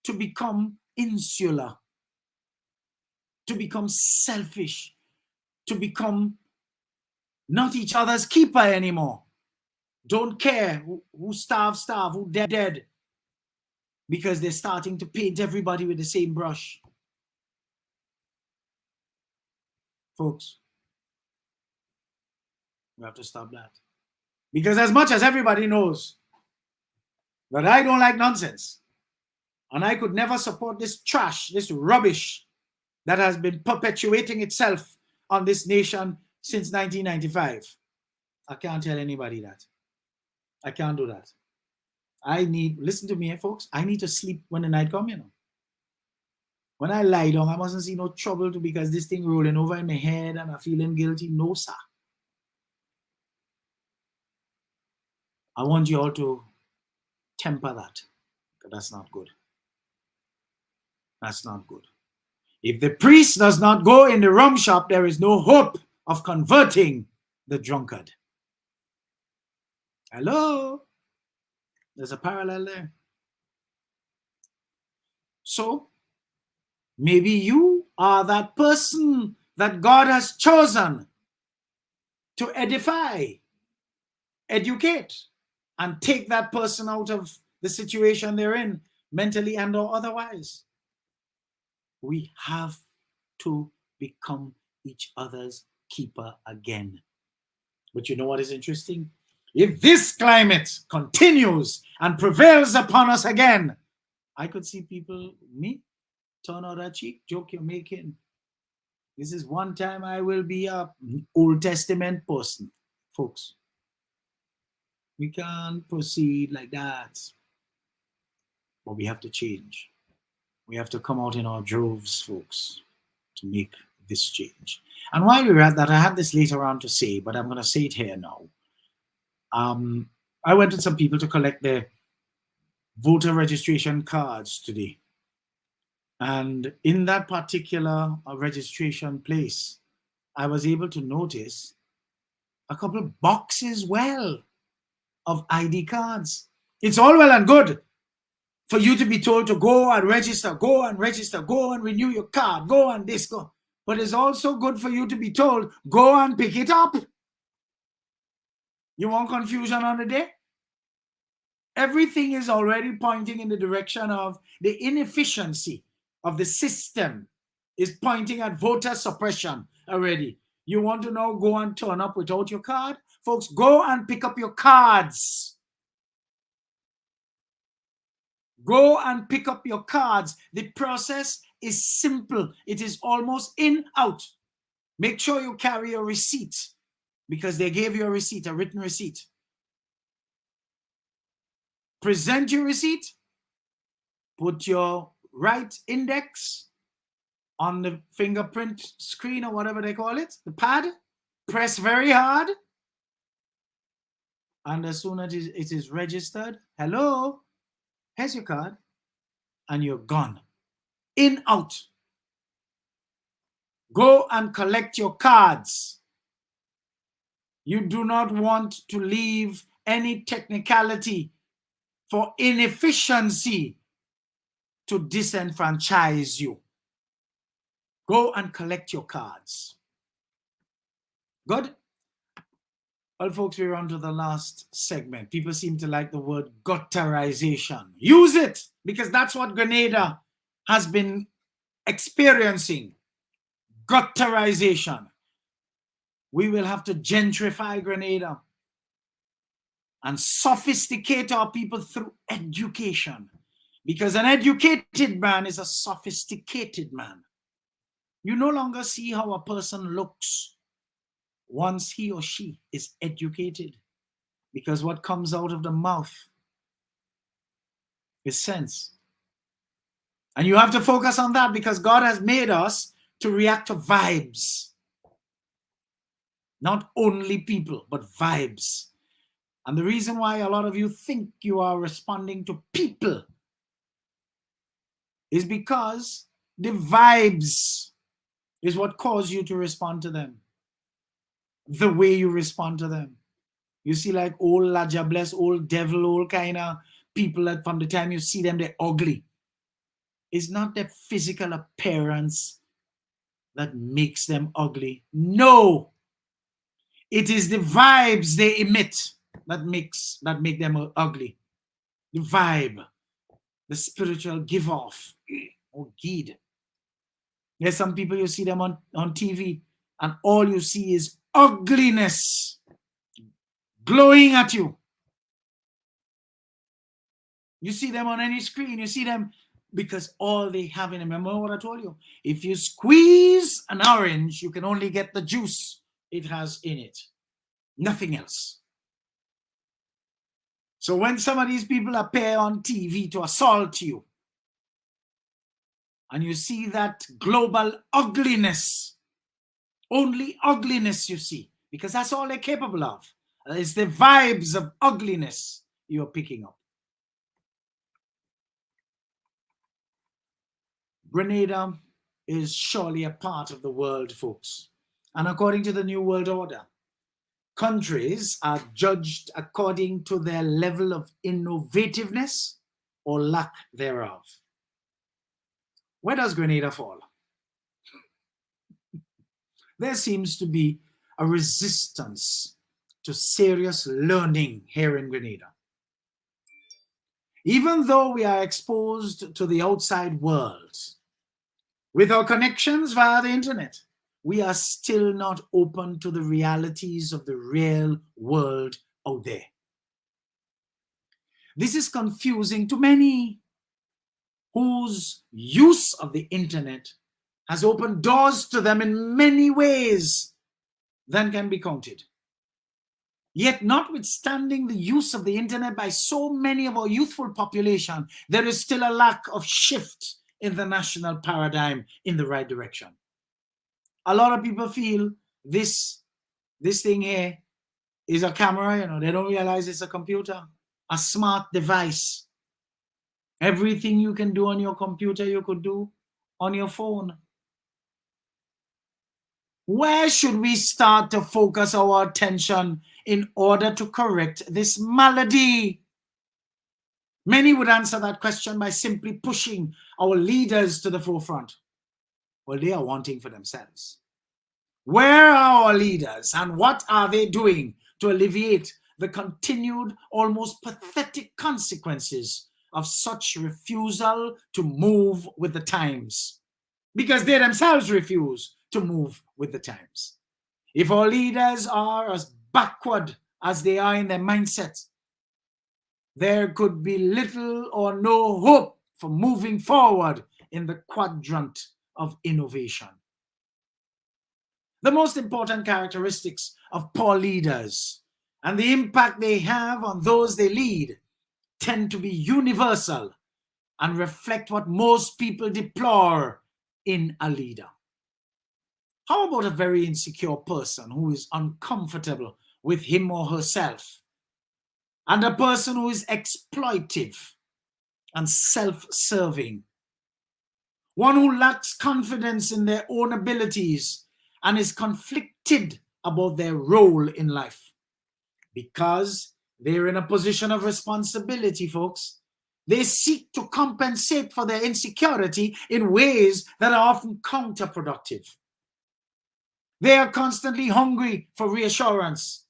to become insular. to become selfish, to become not each other's keeper anymore. Don't care who starve, who dead, because they're starting to paint everybody with the same brush. Folks, we have to stop that. Because as much as everybody knows that I don't like nonsense, and I could never support this trash, this rubbish that has been perpetuating itself on this nation since 1995. I can't tell anybody that. I can't do that. I need, listen to me, folks, I need to sleep when the night comes, you know. When I lie down, I mustn't see no trouble because this thing rolling over in my head and I'm feeling guilty. No, sir. I want you all to temper that. But that's not good. That's not good. If the priest does not go in the rum shop, there is no hope of converting the drunkard. Hello? There's a parallel there. So, maybe you are that person that God has chosen to edify, educate, and take that person out of the situation they're in, mentally and or otherwise. We have to become each other's keeper again. But you know what is interesting? If this climate continues and prevails upon us again, I could see people, me, turn out that cheek, joke you're making. This is one time I will be a Old Testament person, folks. We can't proceed like that. But we have to change. We have to come out in our droves, folks, to make this change. And while we're at that, I had this later on to say, but I'm going to say it here now. I went with some people to collect their voter registration cards today. And in that particular registration place, I was able to notice a couple of boxes of ID cards. It's all well and good for you to be told to go and register, go and renew your card, go and this, go. But it's also good for you to be told, go and pick it up. You want confusion on the day? Everything is already pointing in the direction of the inefficiency of the system is pointing at voter suppression already. You want to now go and turn up without your card? Folks, go and pick up your cards. Go and pick up your cards. The process is simple. It is almost in, out. Make sure you carry a receipt because they gave you a receipt, a written receipt. Present your receipt. Put your right index on the fingerprint screen or whatever they call it, the pad. Press very hard. And as soon as it is registered, hello, here's your card, and you're gone. In, out. Go and collect your cards. You do not want to leave any technicality for inefficiency to disenfranchise you. Go and collect your cards. Good? Well, folks, we're on to the last segment. People seem to like the word gutterization. Use it, because that's what Grenada has been experiencing. Gutterization. We will have to gentrify Grenada and sophisticate our people through education. Because an educated man is a sophisticated man. You no longer see how a person looks once he or she is educated. Because what comes out of the mouth is sense. And you have to focus on that because God has made us to react to vibes. Not only people, but vibes. And the reason why a lot of you think you are responding to people is because the vibes is what caused you to respond to them. The way you respond to them. You see, like old Laja bless, old devil, old kind of people that from the time you see them, they're ugly. It's not their physical appearance that makes them ugly. No, it is the vibes they emit that make them ugly. The vibe, the spiritual give off. Oh, God. There's some people you see them on TV and all you see is ugliness glowing at you. You see them on any screen, you see them because all they have in them. Remember what I told you? If you squeeze an orange, you can only get the juice it has in it. Nothing else. So when some of these people appear on TV to assault you, and you see that global ugliness, only ugliness you see, because that's all they're capable of. It's the vibes of ugliness you're picking up. Grenada is surely a part of the world, folks. And according to the New World Order, countries are judged according to their level of innovativeness or lack thereof. Where does Grenada fall? There seems to be a resistance to serious learning here in Grenada. Even though we are exposed to the outside world, with our connections via the internet, we are still not open to the realities of the real world out there. This is confusing to many whose use of the internet has opened doors to them in many ways than can be counted. Yet, notwithstanding the use of the internet by so many of our youthful population, there is still a lack of shift in the national paradigm in the right direction. A lot of people feel this thing here is a camera, they don't realize it's a computer, a smart device. Everything you can do on your computer, you could do on your phone. Where should we start to focus our attention in order to correct this malady? Many would answer that question by simply pushing our leaders to the forefront. Well, they are wanting for themselves. Where are our leaders and what are they doing to alleviate the continued, almost pathetic consequences of such refusal to move with the times? Because they themselves refuse to move with the times. If our leaders are as backward as they are in their mindset, there could be little or no hope for moving forward in the quadrant of innovation. The most important characteristics of poor leaders and the impact they have on those they lead tend to be universal and reflect what most people deplore in a leader. How about a very insecure person who is uncomfortable with him or herself, and a person who is exploitive and self-serving, one who lacks confidence in their own abilities and is conflicted about their role in life? Because they're in a position of responsibility, folks. They seek to compensate for their insecurity in ways that are often counterproductive. They are constantly hungry for reassurance,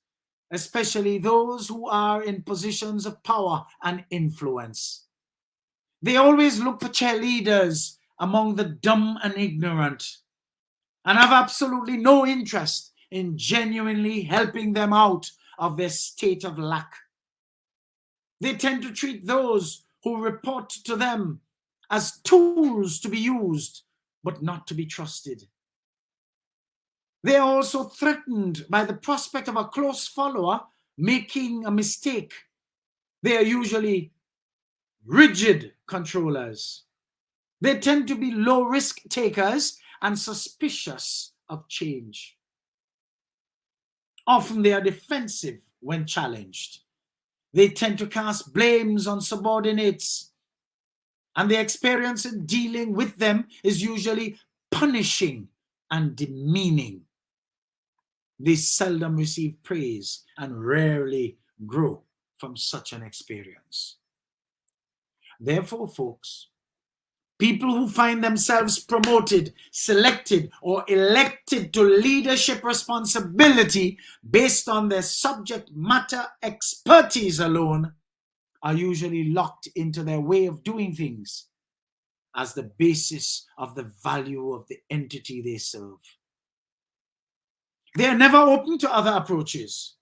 especially those who are in positions of power and influence. They always look for cheerleaders among the dumb and ignorant, and have absolutely no interest in genuinely helping them out of their state of lack. They tend to treat those who report to them as tools to be used, but not to be trusted. They are also threatened by the prospect of a close follower making a mistake. They are usually rigid controllers. They tend to be low risk takers and suspicious of change. Often they are defensive when challenged. They tend to cast blames on subordinates, and the experience in dealing with them is usually punishing and demeaning. They seldom receive praise and rarely grow from such an experience. Therefore, folks, People who find themselves promoted, selected, or elected to leadership responsibility based on their subject matter expertise alone are usually locked into their way of doing things as the basis of the value of the entity they serve. They are never open to other approaches.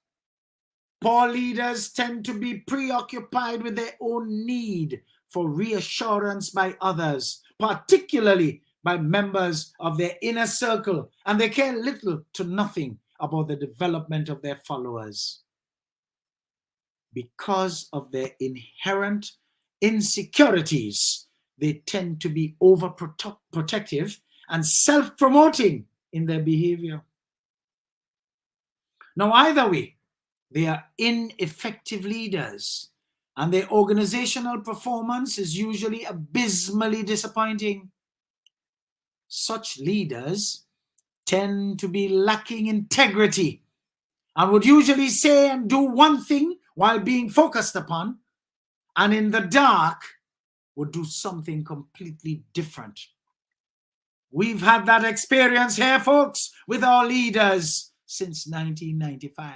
Poor leaders tend to be preoccupied with their own need for reassurance by others, particularly by members of their inner circle, and they care little to nothing about the development of their followers. Because of their inherent insecurities, they tend to be overprotective and self-promoting in their behavior. Now, either way, they are ineffective leaders, and their organizational performance is usually abysmally disappointing. Such leaders tend to be lacking integrity and would usually say and do one thing while being focused upon, and in the dark would do something completely different. We've had that experience here, folks, with our leaders since 1995.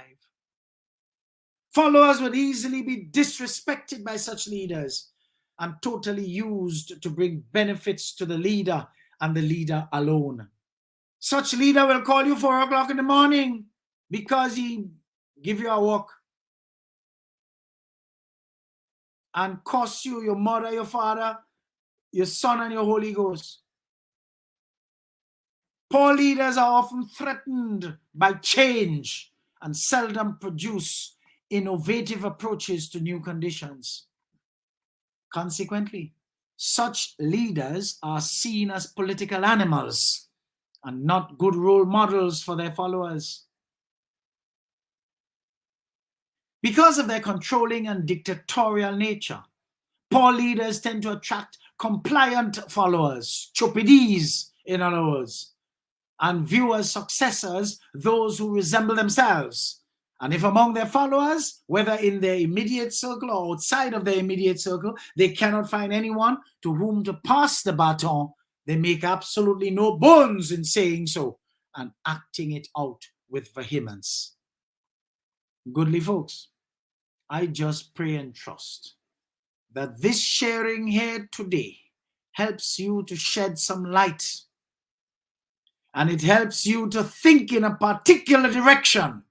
Followers would easily be disrespected by such leaders and totally used to bring benefits to the leader and the leader alone. Such leader will call you 4 o'clock in the morning because he give you a walk and cost you your mother, your father, your son, and your Holy Ghost. Poor leaders are often threatened by change and seldom produce innovative approaches to new conditions. Consequently, such leaders are seen as political animals and not good role models for their followers. Because of their controlling and dictatorial nature, poor leaders tend to attract compliant followers, chupidees in other words, and view as successors those who resemble themselves. And if among their followers, whether in their immediate circle or outside of their immediate circle, they cannot find anyone to whom to pass the baton, they make absolutely no bones in saying so and acting it out with vehemence. Goodly folks, I just pray and trust that this sharing here today helps you to shed some light, and it helps you to think in a particular direction,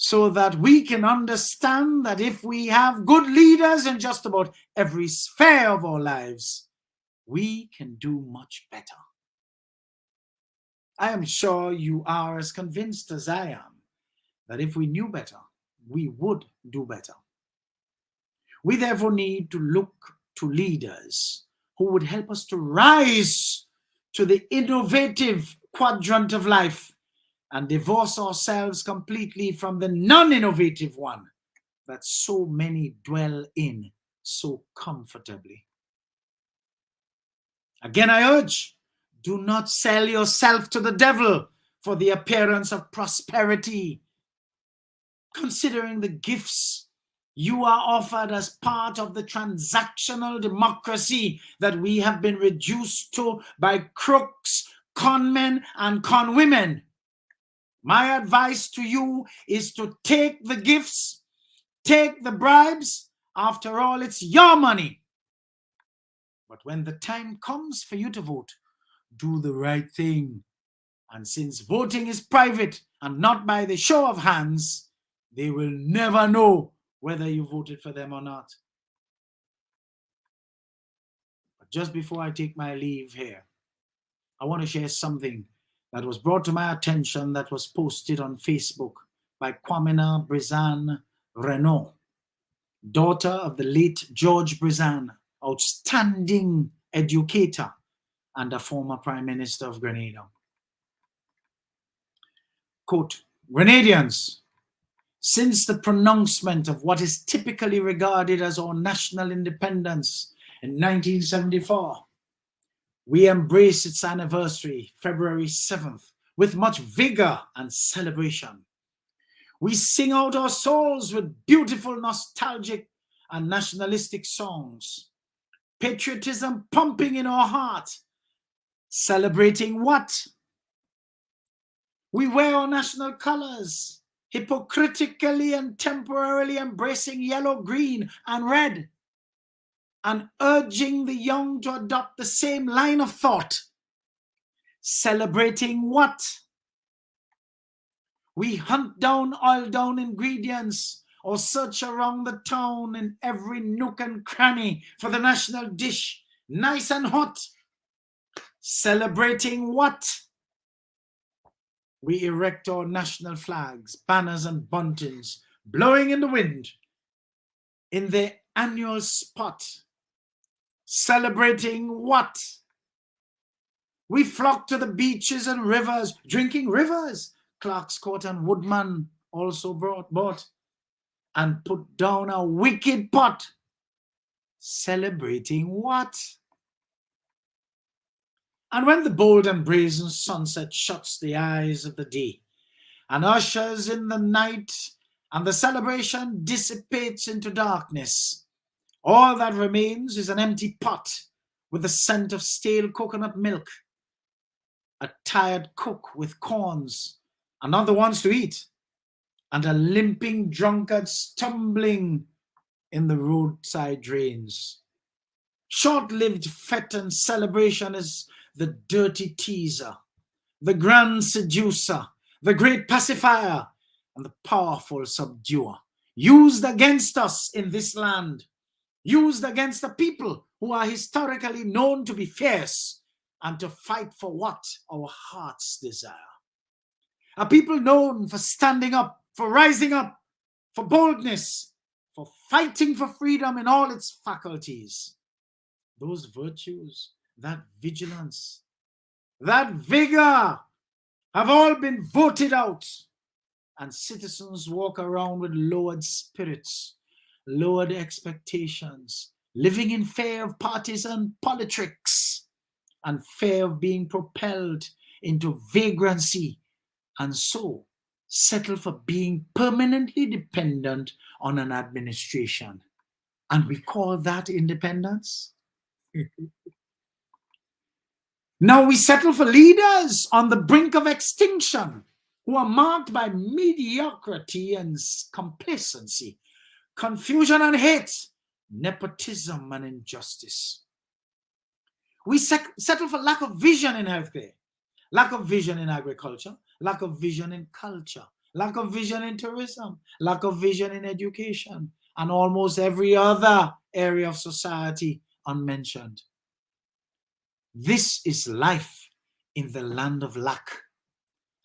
so that we can understand that if we have good leaders in just about every sphere of our lives, we can do much better. I am sure you are as convinced as I am that if we knew better, we would do better. We therefore need to look to leaders who would help us to rise to the innovative quadrant of life and divorce ourselves completely from the non-innovative one that so many dwell in so comfortably. Again, I urge, do not sell yourself to the devil for the appearance of prosperity, considering the gifts you are offered as part of the transactional democracy that we have been reduced to by crooks, conmen, and conwomen. My advice to you is to take the gifts, take the bribes. After all, it's your money. But when the time comes for you to vote, do the right thing. And since voting is private and not by the show of hands, they will never know whether you voted for them or not. But just before I take my leave here, I want to share something that was brought to my attention that was posted on Facebook by Kwamina Brizan Renault, daughter of the late George Brizan, outstanding educator and a former Prime Minister of Grenada. Quote, Grenadians, since the pronouncement of what is typically regarded as our national independence in 1974, we embrace its anniversary, February 7th, with much vigor and celebration. We sing out our souls with beautiful, nostalgic, and nationalistic songs. patriotism pumping in our heart. Celebrating what? We wear our national colors, hypocritically and temporarily embracing yellow, green, and red, and urging the young to adopt the same line of thought. Celebrating what? We hunt down oil-down ingredients or search around the town in every nook and cranny for the national dish, nice and hot. Celebrating what? We erect our national flags, banners and buntings, blowing in the wind in their annual spot. Celebrating what? We flock to the beaches and rivers, drinking rivers. Clark's Court and Woodman also bought and put down a wicked pot. Celebrating what? And when the bold and brazen sunset shuts the eyes of the day and ushers in the night and the celebration dissipates into darkness, all that remains is an empty pot with the scent of stale coconut milk, a tired cook with corns and not the ones to eat, and a limping drunkard stumbling in the roadside drains. Short-lived fete and celebration is the dirty teaser, the grand seducer, the great pacifier, and the powerful subduer, used against us in this land, used against the people who are historically known to be fierce and to fight for what our hearts desire. A people known for standing up, for rising up, for boldness, for fighting for freedom in all its faculties. Those virtues, that vigilance, that vigor have all been voted out, and citizens walk around with lowered spirits, lowered expectations, living in fear of partisan politics and fear of being propelled into vagrancy, and so settle for being permanently dependent on an administration. And we call that independence? Now we settle for leaders on the brink of extinction who are marked by mediocrity and complacency, confusion and hate, nepotism and injustice. We settle for lack of vision in healthcare, lack of vision in agriculture, lack of vision in culture, lack of vision in tourism, lack of vision in education, and almost every other area of society unmentioned. This is life in the land of lack.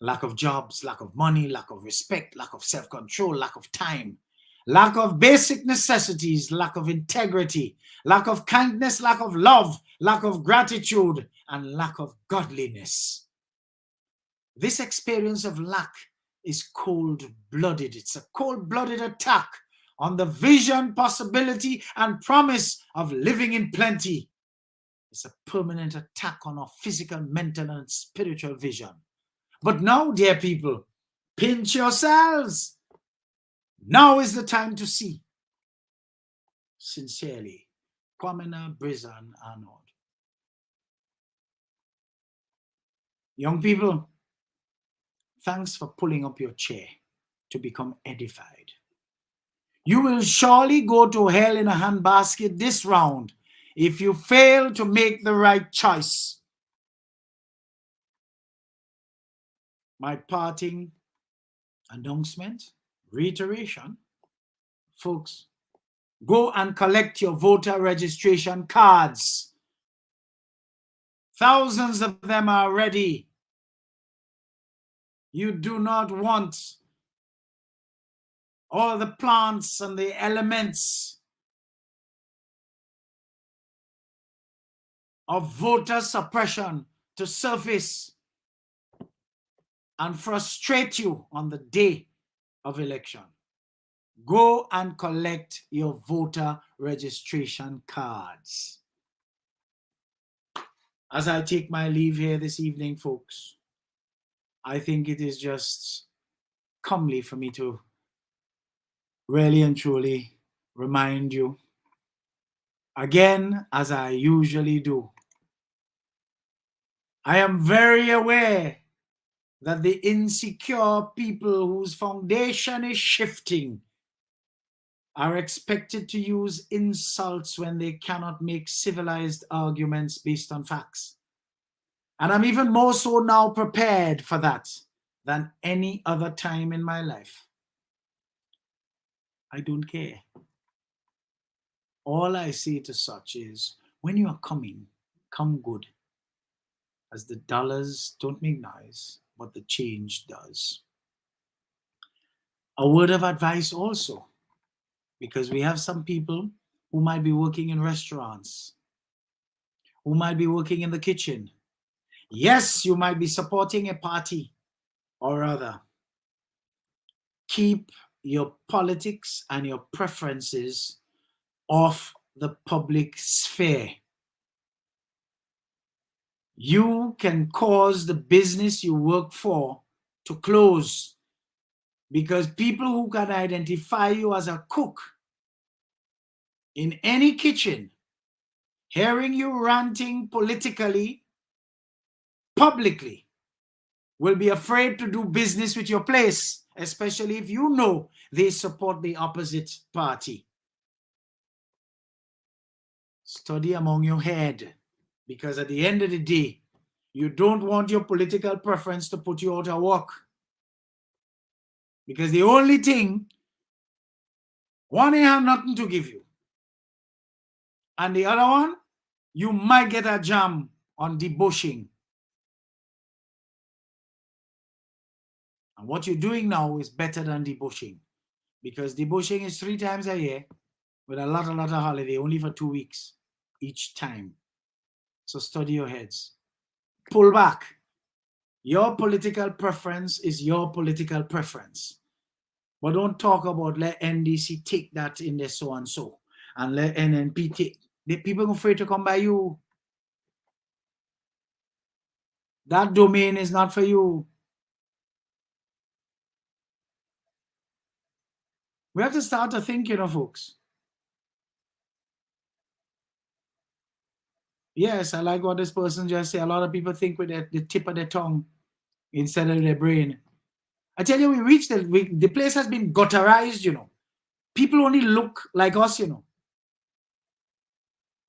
Lack of jobs, lack of money, lack of respect, lack of self-control, lack of time, lack of basic necessities, lack of integrity, lack of kindness, lack of love, lack of gratitude, and lack of godliness. This experience of lack is cold-blooded. It's a cold-blooded attack on the vision, possibility, and promise of living in plenty. It's a permanent attack on our physical, mental, and spiritual vision. But now, dear people, pinch yourselves. Now is the time to see. Sincerely, Kwamina Brizan Arnold. Young people, thanks for pulling up your chair to become edified. You will surely go to hell in a handbasket this round if you fail to make the right choice. My parting announcement, reiteration, folks, go and collect your voter registration cards. Thousands of them are ready. You do not want all the plants and the elements of voter suppression to surface and frustrate you on the day of election. Go and collect your voter registration cards. As I take my leave here this evening, folks, I think it is just comely for me to really and truly remind you Again, as I usually do, I am very aware that the insecure people whose foundation is shifting are expected to use insults when they cannot make civilized arguments based on facts. And I'm even more so now prepared for that than any other time in my life. I don't care. All I say to such is, when you are coming, come good. As the dollars don't make noise, but the change does. A word of advice also, because we have some people who might be working in restaurants, who might be working in the kitchen. Yes, you might be supporting a party or other. Keep your politics and your preferences off the public sphere. You can cause the business you work for to close because people who can identify you as a cook in any kitchen, hearing you ranting politically, publicly, will be afraid to do business with your place, especially if you know they support the opposite party. Study among your head, because at the end of the day, you don't want your political preference to put you out of work. Because the only thing, one, they have nothing to give you. And the other one, you might get a jam on debauching. And what you're doing now is better than debauching. Because debauching is 3 times a year with a lot of holiday, only for 2 weeks each time. So study your heads. Pull back. Your political preference is your political preference. But don't talk about let NDC take that in the so-and-so and let NNP take. The people are afraid to come by you. That domain is not for you. We have to start to think, folks. Yes, I like what this person just said. A lot of people think with the tip of their tongue instead of their brain. I tell you, we reached the place has been gutterized, People only look like us,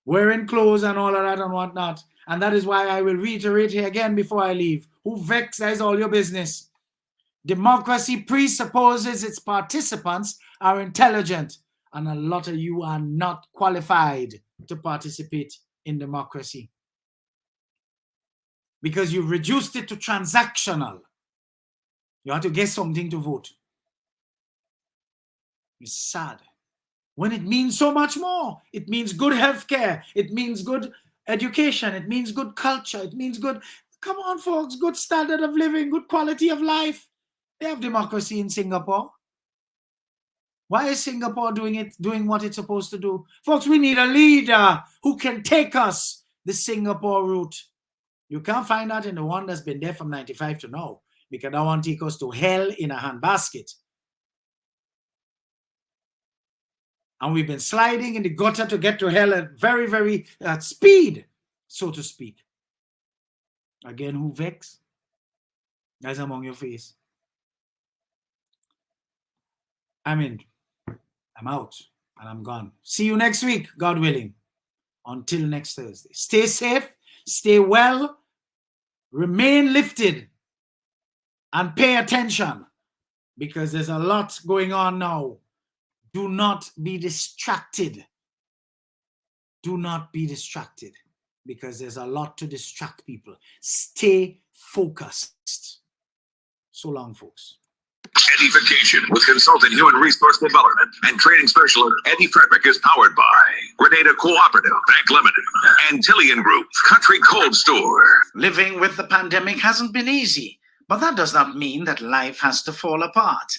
Wearing clothes and all of that and whatnot. And that is why I will reiterate here again before I leave. Who vex, that is all your business. Democracy presupposes its participants are intelligent. And a lot of you are not qualified to participate in democracy. Because you've reduced it to transactional. You have to get something to vote. It's sad. When it means so much more. It means good healthcare. It means good education. It means good culture. It means good, come on folks, good standard of living, good quality of life. They have democracy in Singapore. Why is Singapore doing what it's supposed to do? Folks, we need a leader who can take us the Singapore route. You can't find that in the one that's been there from 95 to now, because that one take us to hell in a handbasket. And we've been sliding in the gutter to get to hell at very, very speed, so to speak. Again, who vex? That's among your face. I'm out and I'm gone. See you next week, God willing. Until next Thursday. Stay safe, stay well, remain lifted, and pay attention, because there's a lot going on now. Do not be distracted. Do not be distracted, because there's a lot to distract people. Stay focused. So long, folks. EDDIE-FICATION with consultant human resource development and training specialist Eddie Frederick is powered by Grenada Cooperative Bank Limited and Tillian Group Country Cold Store. Living with the pandemic hasn't been easy, but that does not mean that life has to fall apart.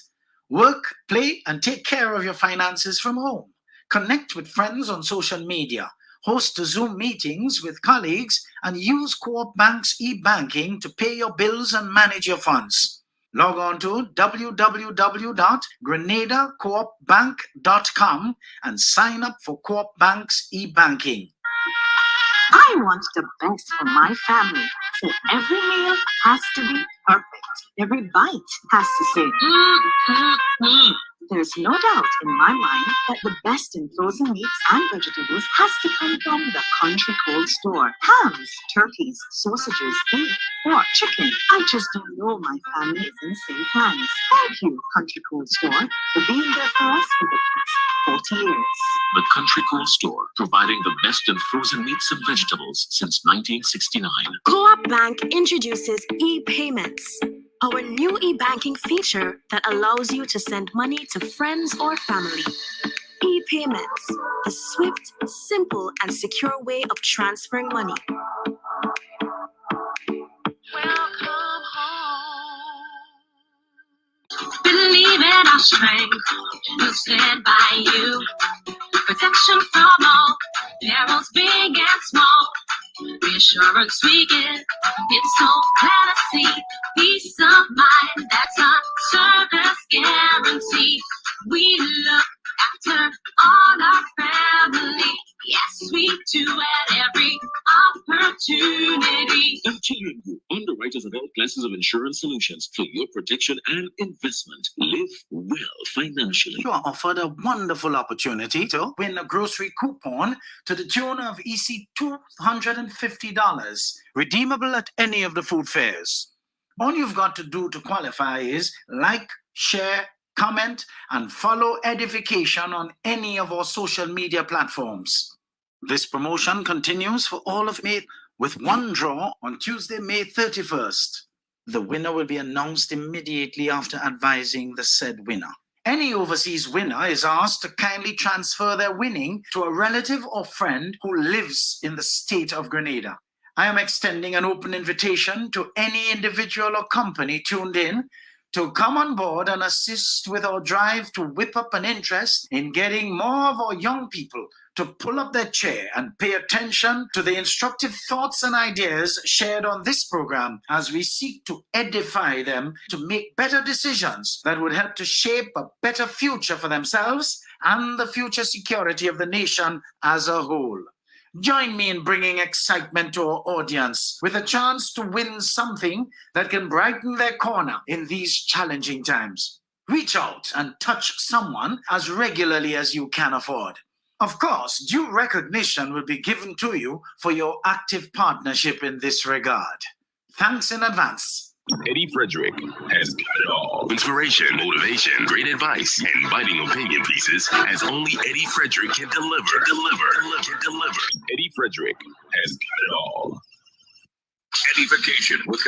Work, play, and take care of your finances from home. Connect with friends on social media. Host Zoom meetings with colleagues and use Co-op Bank's e-banking to pay your bills and manage your funds. Log on to www.grenadacoopbank.com and sign up for Coop Bank's e-banking. I want the best for my family, so every meal has to be perfect. Every bite has to say, There's no doubt in my mind that the best in frozen meats and vegetables has to come from the country cold store. Hams, turkeys, sausages, beef, pork, chicken. I just don't know my family is in safe hands. Thank you, Country Cold Store, for being there for us for the past 40 years. The Country Cold Store, providing the best in frozen meats and vegetables since 1969. Co-op Bank introduces e-payments, our new e-banking feature that allows you to send money to friends or family. E-payments, a swift, simple, and secure way of transferring money. Welcome home. Believe in our strength. We'll stand by you. Protection from all perils, big and small. Reassurance we give. It's so clear to see. Peace of mind, that's our service guarantee. We look after all our family. Yes, we do at every opportunity. And children group, underwriters of all classes of insurance solutions for your protection and investment. Live well financially. You are offered a wonderful opportunity to win a grocery coupon to the tune of EC $250, redeemable at any of the food fairs. All you've got to do to qualify is like, share, comment, and follow Edification on any of our social media platforms. This promotion continues for all of May with one draw on Tuesday, May 31st. The winner will be announced immediately after advising the said winner. Any overseas winner is asked to kindly transfer their winning to a relative or friend who lives in the state of Grenada. I am extending an open invitation to any individual or company tuned in to come on board and assist with our drive to whip up an interest in getting more of our young people to pull up their chair and pay attention to the instructive thoughts and ideas shared on this program as we seek to edify them to make better decisions that would help to shape a better future for themselves and the future security of the nation as a whole. Join me in bringing excitement to our audience with a chance to win something that can brighten their corner in these challenging times. Reach out and touch someone as regularly as you can afford. Of course, due recognition will be given to you for your active partnership in this regard. Thanks in advance. Eddie Frederick has got it all. Inspiration, motivation, great advice, and biting opinion pieces as only Eddie Frederick can deliver. Eddie Frederick has got it all. EDDIE-FICATION with